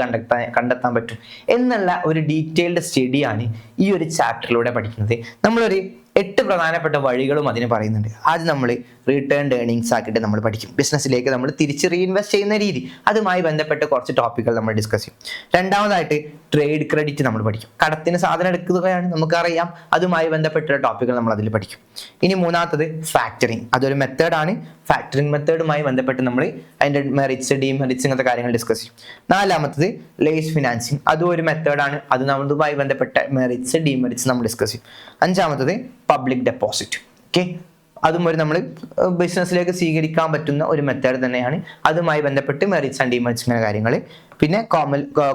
കണ്ടെത്താൻ പറ്റും എന്നുള്ള ഒരു ഡീറ്റെയിൽഡ് സ്റ്റഡിയാണ് ഈ ഒരു ചാപ്റ്ററിലൂടെ പഠിക്കുന്നത്. നമ്മളൊരു 8 പ്രധാനപ്പെട്ട വഴികളും അതിന് പറയുന്നുണ്ട്. ആദ്യം നമ്മൾ റിട്ടേൺഡ് ഏർണിങ്സ് ആക്കിയിട്ട് നമ്മൾ പഠിക്കും. ബിസിനസ്സിലേക്ക് നമ്മൾ തിരിച്ച് റീഇൻവെസ്റ്റ് ചെയ്യുന്ന രീതി, അതുമായി ബന്ധപ്പെട്ട് കുറച്ച് ടോപ്പിക്കുകൾ നമ്മൾ ഡിസ്കസ് ചെയ്യും. രണ്ടാമതായിട്ട് ട്രേഡ് ക്രെഡിറ്റ് നമ്മൾ പഠിക്കും. കടത്തിന് സാധനം എടുക്കുകയാണ്, നമുക്കറിയാം, അതുമായി ബന്ധപ്പെട്ട ടോപ്പിക്കുകൾ നമ്മൾ അതിൽ പഠിക്കും. ഇനി മൂന്നാമത്തത് ഫാക്ടറിങ്, അതൊരു മെത്തേഡാണ്. ഫാക്ടറിങ് മെത്തേഡുമായി ബന്ധപ്പെട്ട് നമ്മൾ അതിൻ്റെ മെറിറ്റ്സ് ഡിമെറിറ്റ്സ് ഇങ്ങനത്തെ കാര്യങ്ങൾ ഡിസ്കസ് ചെയ്യും. നാലാമത്തത് ലേസ് ഫിനാൻസിങ്, അതും ഒരു മെത്തേഡാണ്. അത് നമ്മളുമായി ബന്ധപ്പെട്ട മെറിറ്റ്സ് ഡിമെറിറ്റ്സ് നമ്മൾ ഡിസ്കസ് ചെയ്യും. അഞ്ചാമത്തത് പബ്ലിക് ഡെപ്പോസിറ്റ്. ഓക്കെ, അതും ഒരു നമ്മൾ ബിസിനസ്സിലേക്ക് സ്വീകരിക്കാൻ പറ്റുന്ന ഒരു മെത്തേഡ് തന്നെയാണ്. അതുമായി ബന്ധപ്പെട്ട് മെറിറ്റ്സ് ആൻഡ് ഡിമെറിറ്റ്സ് ഇങ്ങനെ കാര്യങ്ങൾ. പിന്നെ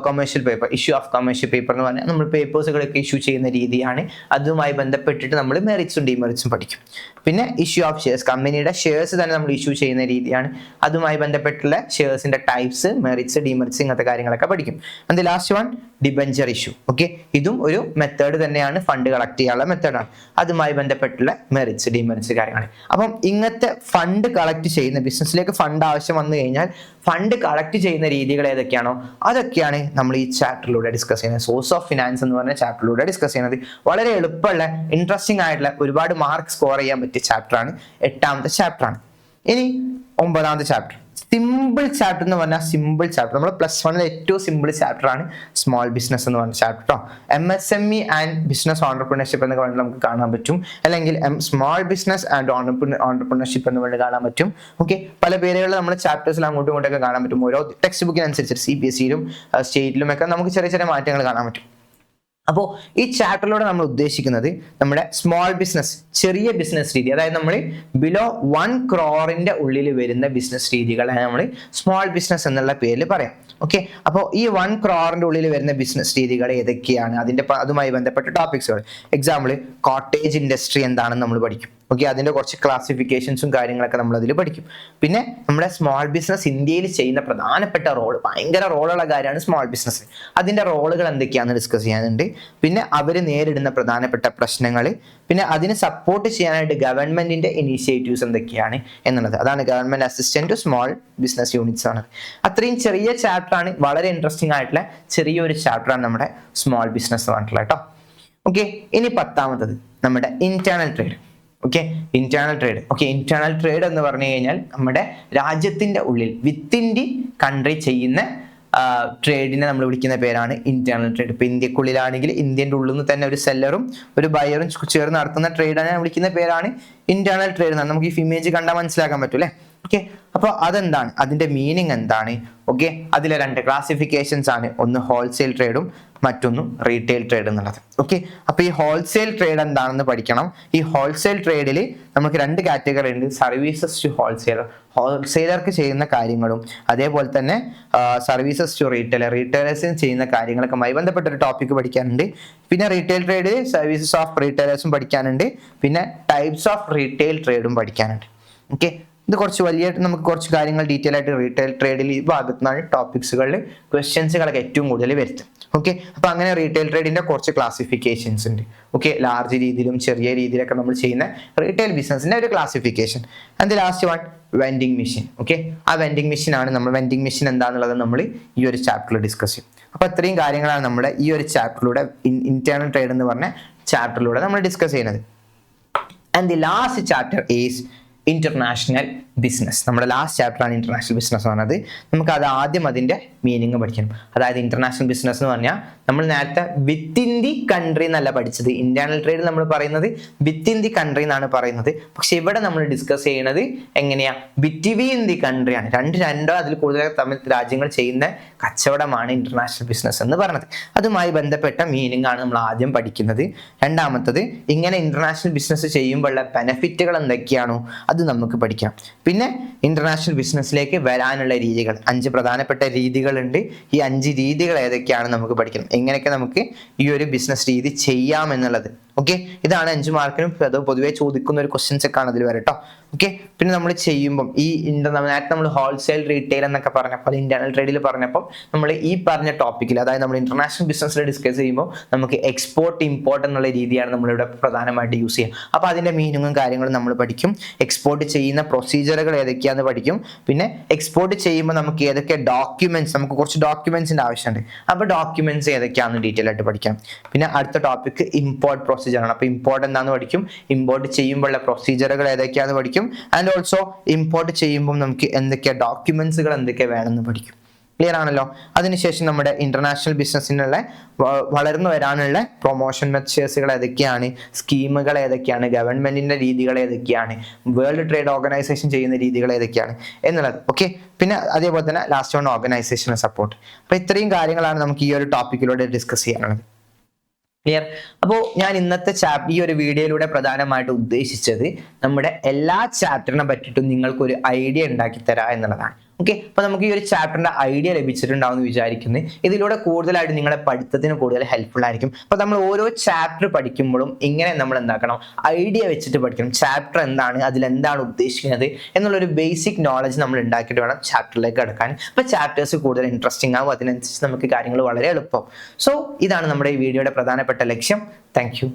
commercial paper, issue of commercial paper എന്ന് പറഞ്ഞാൽ നമ്മൾ പേപ്പേഴ്സുകളൊക്കെ ഇഷ്യൂ ചെയ്യുന്ന രീതിയാണ്. അതുമായി ബന്ധപ്പെട്ടിട്ട് നമ്മൾ മെറിറ്റ്സും ഡിമെറിറ്റ്സും പഠിക്കും. പിന്നെ ഇഷ്യൂ ഓഫ് ഷെയർസ്, കമ്പനിയുടെ ഷെയർസ് തന്നെ നമ്മൾ ഇഷ്യൂ ചെയ്യുന്ന രീതിയാണ്. അതുമായി ബന്ധപ്പെട്ടുള്ള ഷെയർസിന്റെ ടൈപ്സ്, മെറിറ്റ്സ് ഡിമെറിറ്റ്സ് ഇങ്ങനത്തെ കാര്യങ്ങളൊക്കെ പഠിക്കും. And the last one debenture issue. Okay, ഇതും ഒരു മെത്തേഡ് തന്നെയാണ്, ഫണ്ട് കളക്ട് ചെയ്യാനുള്ള മെത്തേഡാണ്. അതുമായി ബന്ധപ്പെട്ടുള്ള മെറിറ്റ്സ് ഡിമെറിറ്റ്സ് കാര്യങ്ങൾ. അപ്പം ഇങ്ങനത്തെ ഫണ്ട് കളക്ട് ചെയ്യുന്ന, ബിസിനസ്സിലേക്ക് ഫണ്ട് ആവശ്യം വന്നു കഴിഞ്ഞാൽ ഫണ്ട് കളക്ട് ചെയ്യുന്ന രീതികൾ ഏതൊക്കെയാണോ അതൊക്കെയാണ് നമ്മൾ ഈ ചാപ്റ്ററിലൂടെ ഡിസ്കസ് ചെയ്യുന്നത്. സോഴ്സ് ഓഫ് ഫിനാൻസ് എന്ന് പറഞ്ഞ ചാപ്റ്ററിലൂടെ ഡിസ്കസ് ചെയ്യുന്നത്. വളരെ എളുപ്പമുള്ള ഇൻട്രസ്റ്റിംഗ് ആയിട്ടുള്ള ഒരുപാട് മാർക്ക് സ്കോർ ചെയ്യാൻ പറ്റിയ ചാപ്റ്ററാണ്, 8ാമത്തെ ചാപ്റ്ററാണ്. ഇനി 9ാമത്തെ ചാപ്റ്റർ, സിമ്പിൾ ചാപ്റ്റർ എന്ന് പറഞ്ഞാൽ സിമ്പിൾ ചാപ്റ്റർ, നമ്മൾ +1 ഏറ്റവും സിമ്പിൾ ചാപ്റ്റർ ആണ് സ്മോൾ ബിസിനസ് എന്ന് പറഞ്ഞ ചാപ്റ്റർ കേട്ടോ. MSME ആൻഡ് ബിസിനസ് ഓണ്ടർപ്രണർഷിപ്പ് എന്ന് പറഞ്ഞാൽ നമുക്ക് കാണാൻ പറ്റും, അല്ലെങ്കിൽ സ്മോൾ ബിസിനസ് ആൻഡ് ഓണ്ടർപ്രണർഷിപ്പ് എന്ന് പറഞ്ഞാൽ കാണാൻ പറ്റും. ഓക്കെ, പല പേരുകളിൽ നമ്മുടെ ചാപ്റ്റേഴ്സിൽ അങ്ങോട്ടും ഇങ്ങോട്ടൊക്കെ കാണാൻ പറ്റും. ഓരോ ടെക്സ്റ്റ് ബുക്കിനനുസരിച്ച് CBSEയിലും സ്റ്റേറ്റിലും ഒക്കെ നമുക്ക് ചെറിയ ചെറിയ മാറ്റങ്ങൾ കാണാൻ പറ്റും. അപ്പോൾ ഈ ചാപ്റ്ററിലൂടെ നമ്മൾ ഉദ്ദേശിക്കുന്നത് നമ്മുടെ സ്മോൾ ബിസിനസ്, ചെറിയ ബിസിനസ് രീതി, അതായത് നമ്മൾ ബിലോ 1 crore ഉള്ളിൽ വരുന്ന ബിസിനസ് രീതികളാണ് നമ്മൾ സ്മോൾ ബിസിനസ് എന്നുള്ള പേരിൽ പറയാം. ഓക്കെ, അപ്പോൾ ഈ 1 crore ഉള്ളിൽ വരുന്ന ബിസിനസ് രീതികൾ ഏതൊക്കെയാണ്, അതുമായി ബന്ധപ്പെട്ട ടോപ്പിക്സുകൾ. എക്സാമ്പിൾ കോട്ടേജ് ഇൻഡസ്ട്രി എന്താണെന്ന് നമ്മൾ പഠിക്കും. ഓക്കെ, അതിൻ്റെ കുറച്ച് ക്ലാസിഫിക്കേഷൻസും കാര്യങ്ങളൊക്കെ നമ്മൾ അതിൽ പഠിക്കും. പിന്നെ നമ്മുടെ സ്മോൾ ബിസിനസ് ഇന്ത്യയിൽ ചെയ്യുന്ന പ്രധാനപ്പെട്ട ഭയങ്കര റോളുള്ള കാര്യമാണ് സ്മോൾ ബിസിനസ്. അതിൻ്റെ റോളുകൾ എന്തൊക്കെയാണെന്ന് ഡിസ്കസ് ചെയ്യാനുണ്ട്. പിന്നെ അവർ നേരിടുന്ന പ്രധാനപ്പെട്ട പ്രശ്നങ്ങൾ, പിന്നെ അതിന് സപ്പോർട്ട് ചെയ്യാനായിട്ട് ഗവൺമെന്റിന്റെ ഇനീഷ്യേറ്റീവ്സ് എന്തൊക്കെയാണ് എന്നുള്ളത്. അതാണ് government assistant to small business units ആണ്. അത്രയും ചെറിയ ചാപ്റ്റർ ആണ്, വളരെ ഇൻട്രസ്റ്റിംഗ് ആയിട്ടുള്ള ചെറിയൊരു ചാപ്റ്ററാണ് നമ്മുടെ സ്മോൾ ബിസിനസ് പറഞ്ഞിട്ടുള്ള കേട്ടോ. ഓക്കെ, ഇനി 10ാമത്തത് നമ്മുടെ internal trade. Okay, internal trade. Okay, internal trade എന്ന് പറഞ്ഞു കഴിഞ്ഞാൽ നമ്മുടെ രാജ്യത്തിന്റെ ഉള്ളിൽ വിത്തിൻ ദി കൺട്രി ചെയ്യുന്ന ട്രേഡിനെ നമ്മൾ വിളിക്കുന്ന പേരാണ് ഇന്റേണൽ ട്രേഡ്. ഇപ്പൊ ഇന്ത്യക്കുള്ളിലാണെങ്കിൽ ഇന്ത്യൻ്റെ ഉള്ളിൽ നിന്ന് തന്നെ ഒരു സെല്ലറും ഒരു ബയറും ചേർന്ന് നടത്തുന്ന ട്രേഡിനെ വിളിക്കുന്ന പേരാണ് ഇന്റേണൽ ട്രേഡ് എന്നാണ്. നമുക്ക് ഈ ഇമേജ് കണ്ടാൽ മനസ്സിലാക്കാൻ പറ്റും അല്ലേ? ഓക്കെ, അപ്പോൾ അതെന്താണ്, അതിന്റെ മീനിങ് എന്താണ്? ഓക്കെ, അതിലെ 2 ക്ലാസിഫിക്കേഷൻസ് ആണ്, ഒന്ന് ഹോൾസെയിൽ ട്രേഡും മറ്റൊന്നും റീറ്റെയിൽ ട്രേഡ് എന്നുള്ളത്. ഓക്കെ, അപ്പൊ ഈ ഹോൾസെയിൽ ട്രേഡ് എന്താണെന്ന് പഠിക്കണം. ഈ ഹോൾസെയിൽ ട്രേഡിൽ നമുക്ക് 2 കാറ്റഗറി ഉണ്ട്, സർവീസസ് ടു ഹോൾസെയിലർ, ഹോൾസെയിലർക്ക് ചെയ്യുന്ന കാര്യങ്ങളും അതേപോലെ തന്നെ സർവീസസ് ടു റീറ്റെയിലേഴ്സിന് ചെയ്യുന്ന കാര്യങ്ങളൊക്കെ ബന്ധപ്പെട്ട ഒരു ടോപ്പിക് പഠിക്കാനുണ്ട്. പിന്നെ റീറ്റെയിൽ ട്രേഡ്, സർവീസസ് ഓഫ് റീറ്റെയിലേഴ്സും പഠിക്കാനുണ്ട്. പിന്നെ ടൈപ്സ് ഓഫ് റീറ്റെയിൽ ട്രേഡും പഠിക്കാനുണ്ട്. ഓക്കെ, ഇത് കുറച്ച് വലിയായിട്ട് നമുക്ക് കുറച്ച് കാര്യങ്ങൾ ഡീറ്റെയിൽ ആയിട്ട് റീറ്റെയിൽ ട്രേഡിൽ ഈ ഭാഗത്തു നിന്നാണ് ടോപ്പിക്സുകളിൽ ക്വസ്റ്റ്യൻസുകളൊക്കെ ഏറ്റവും കൂടുതൽ വരുത്തും. ഓക്കെ, അപ്പൊ അങ്ങനെ റീറ്റെയിൽ ട്രേഡിന്റെ കുറച്ച് ക്ലാസിഫിക്കേഷൻസ് ഉണ്ട്. ഓക്കെ, ലാർജ് രീതിയിലും ചെറിയ രീതിയിലൊക്കെ നമ്മൾ ചെയ്യുന്ന റീറ്റെയിൽ ബിസിനസിന്റെ ഒരു classification. And the last one vending machine. Okay, ആ വെൻഡിങ് മെഷീൻ ആണ് നമ്മൾ, വെൻഡിങ് മെഷീൻ എന്താണെന്നുള്ളത് നമ്മൾ ഈ ഒരു ചാപ്റ്ററിൽ ഡിസ്കസ് ചെയ്യും. അപ്പൊ ഇത്രയും കാര്യങ്ങളാണ് നമ്മുടെ ഈ ഒരു ചാപ്റ്ററിലൂടെ, ഇന്റേണൽ ട്രേഡ് എന്ന് പറഞ്ഞ ചാപ്റ്ററിലൂടെ നമ്മൾ ഡിസ്കസ് ചെയ്യുന്നത്. And the last chapter is international business. നമ്മുടെ ലാസ്റ്റ് ചാപ്റ്ററാണ് ഇന്റർനാഷണൽ ബിസിനസ് എന്ന് പറഞ്ഞത്. നമുക്ക് അത് ആദ്യം അതിന്റെ മീനിങ് പഠിക്കണം. അതായത് ഇന്റർനാഷണൽ ബിസിനസ് എന്ന് പറഞ്ഞാൽ നമ്മൾ നേരത്തെ വിത്തിൻ ദി കൺട്രി എന്നല്ല പഠിച്ചത്. ഇന്റേണൽ ട്രേഡ് നമ്മൾ പറയുന്നത് വിത്തിൻ ദി കൺട്രി എന്നാണ് പറയുന്നത്. പക്ഷെ ഇവിടെ നമ്മൾ ഡിസ്കസ് ചെയ്യുന്നത് എങ്ങനെയാ, ബിറ്റ്വീൻ ദി കൺട്രിയാണ്. രണ്ടോ അതിൽ കൂടുതൽ തമ്മിൽ രാജ്യങ്ങൾ ചെയ്യുന്ന കച്ചവടമാണ് ഇന്റർനാഷണൽ ബിസിനസ് എന്ന് പറയുന്നത്. അതുമായി ബന്ധപ്പെട്ട മീനിങ് ആണ് നമ്മൾ ആദ്യം പഠിക്കുന്നത്. രണ്ടാമത്തത്, ഇങ്ങനെ ഇന്റർനാഷണൽ ബിസിനസ് ചെയ്യുമ്പോഴുള്ള ബെനഫിറ്റുകൾ എന്തൊക്കെയാണോ അത് നമുക്ക് പഠിക്കാം. പിന്നെ ഇന്റർനാഷണൽ ബിസിനസ്സിലേക്ക് വരാനുള്ള രീതികൾ, 5 പ്രധാനപ്പെട്ട രീതികളുണ്ട്. ഈ 5 രീതികൾ ഏതൊക്കെയാണ് നമുക്ക് പഠിക്കണം. എങ്ങനെയൊക്കെ നമുക്ക് ഈ ഒരു ബിസിനസ് രീതി ചെയ്യാം എന്നുള്ളത്. ഓക്കെ, ഇതാണ് 5 മാർക്കിനും അത് പൊതുവെ ചോദിക്കുന്ന ഒരു ക്വസ്റ്റ്യൻസ് ഒക്കെ ആണ് അതിൽ വരട്ടോ. ഓക്കെ, പിന്നെ നമ്മൾ ചെയ്യുമ്പം ഈ നേരത്തെ നമ്മൾ ഹോൾസെയിൽ റീറ്റെയിൽ എന്നൊക്കെ പറഞ്ഞപ്പോൾ, ഇന്റേണൽ ട്രേഡിൽ പറഞ്ഞപ്പോൾ നമ്മൾ ഈ പറഞ്ഞ ടോപ്പിക്കിൽ, അതായത് നമ്മൾ ഇന്റർനാഷണൽ ബിസിനസ്സിൽ ഡിസ്കസ് ചെയ്യുമ്പോൾ നമുക്ക് എക്സ്പോർട്ട് ഇമ്പോർട്ട് എന്നുള്ള രീതിയാണ് നമ്മളിവിടെ പ്രധാനമായിട്ട് യൂസ് ചെയ്യുക. അപ്പോൾ അതിന്റെ മീനിങ്ങും കാര്യങ്ങളും നമ്മൾ പഠിക്കും. എക്സ്പോർട്ട് ചെയ്യുന്ന പ്രൊസീജിയറുകൾ ഏതൊക്കെയാണെന്ന് പഠിക്കും. പിന്നെ എക്സ്പോർട്ട് ചെയ്യുമ്പോൾ നമുക്ക് ഏതൊക്കെ ഡോക്യുമെന്റ്സ്, നമുക്ക് കുറച്ച് ഡോക്യുമെന്റ്സിന്റെ ആവശ്യമുണ്ട്. അപ്പോൾ ഡോക്യുമെന്റ്സ് ഏതൊക്കെയാണെന്ന് ഡീറ്റെയിൽ ആയിട്ട് പഠിക്കാം. പിന്നെ അടുത്ത ടോപ്പിക് ഇമ്പോർട്ട് പ്രോസസ് പ്രൊസീജിയറാണ്. അപ്പോൾ ഇമ്പോർട്ട് എന്താണെന്ന് പഠിക്കും, ഇമ്പോർട്ട് ചെയ്യുമ്പോഴുള്ള പ്രൊസീജിയറുകൾ ഏതൊക്കെയാണെന്ന് പഠിക്കും, ആൻഡ് ഓൾസോ ഇമ്പോർട്ട് ചെയ്യുമ്പോൾ നമുക്ക് എന്തൊക്കെയാണ് ഡോക്യുമെന്റ്സുകൾ എന്തൊക്കെ വേണമെന്ന് പഠിക്കും. ക്ലിയർ ആണല്ലോ. അതിനുശേഷം നമ്മുടെ ഇന്റർനാഷണൽ ബിസിനസ്സിനുള്ള വളർന്നു വരാനുള്ള പ്രൊമോഷൻ മെച്ചേഴ്സുകൾ ഏതൊക്കെയാണ്, സ്കീമുകൾ ഏതൊക്കെയാണ്, ഗവൺമെന്റിന്റെ രീതികൾ ഏതൊക്കെയാണ്, വേൾഡ് ട്രേഡ് ഓർഗനൈസേഷൻ ചെയ്യുന്ന രീതികൾ ഏതൊക്കെയാണ് എന്നുള്ളത്. ഓക്കെ, പിന്നെ അതേപോലെ തന്നെ ലാസ്റ്റ് വൺ ഓർഗനൈസേഷണൽ സപ്പോർട്ട്. അപ്പൊ ഇത്രയും കാര്യങ്ങളാണ് നമുക്ക് ഈ ഒരു ടോപ്പിക്കിലൂടെ ഡിസ്കസ് ചെയ്യാനുള്ളത്. ക്ലിയർ. അപ്പോൾ ഞാൻ ഇന്നത്തെ ഈ ഒരു വീഡിയോയിലൂടെ പ്രധാനമായിട്ട് ഉദ്ദേശിച്ചത് നമ്മുടെ എല്ലാ ചാപ്റ്ററിനെ പറ്റിയിട്ടും നിങ്ങൾക്കൊരു ഐഡിയ ഉണ്ടാക്കി തരാ എന്നുള്ളതാണ്. ഓക്കെ, അപ്പൊ നമുക്ക് ഈ ഒരു ചാപ്റ്ററിന്റെ ഐഡിയ ലഭിച്ചിട്ടുണ്ടാവും എന്ന് വിചാരിക്കുന്നു. ഇതിലൂടെ കൂടുതലായിട്ട് നിങ്ങളുടെ പഠിത്തത്തിന് കൂടുതൽ ഹെൽപ്ഫുൾ ആയിരിക്കും. അപ്പൊ നമ്മൾ ഓരോ ചാപ്റ്റർ പഠിക്കുമ്പോഴും ഇങ്ങനെ നമ്മൾ എന്താക്കണം, ഐഡിയ വെച്ചിട്ട് പഠിക്കണം. ചാപ്റ്റർ എന്താണ്, അതിലെന്താണ് ഉദ്ദേശിക്കുന്നത് എന്നുള്ളൊരു ബേസിക് നോളജ് നമ്മൾ ഉണ്ടാക്കിയിട്ട് വേണം ചാപ്റ്ററിലേക്ക് കിടക്കാൻ. അപ്പൊ ചാപ്റ്റേഴ്സ് കൂടുതൽ ഇൻട്രസ്റ്റിംഗ് ആവും, അതിനനുസരിച്ച് നമുക്ക് കാര്യങ്ങൾ വളരെ എളുപ്പം. സോ ഇതാണ് നമ്മുടെ ഈ വീഡിയോയുടെ പ്രധാനപ്പെട്ട ലക്ഷ്യം. Thank you.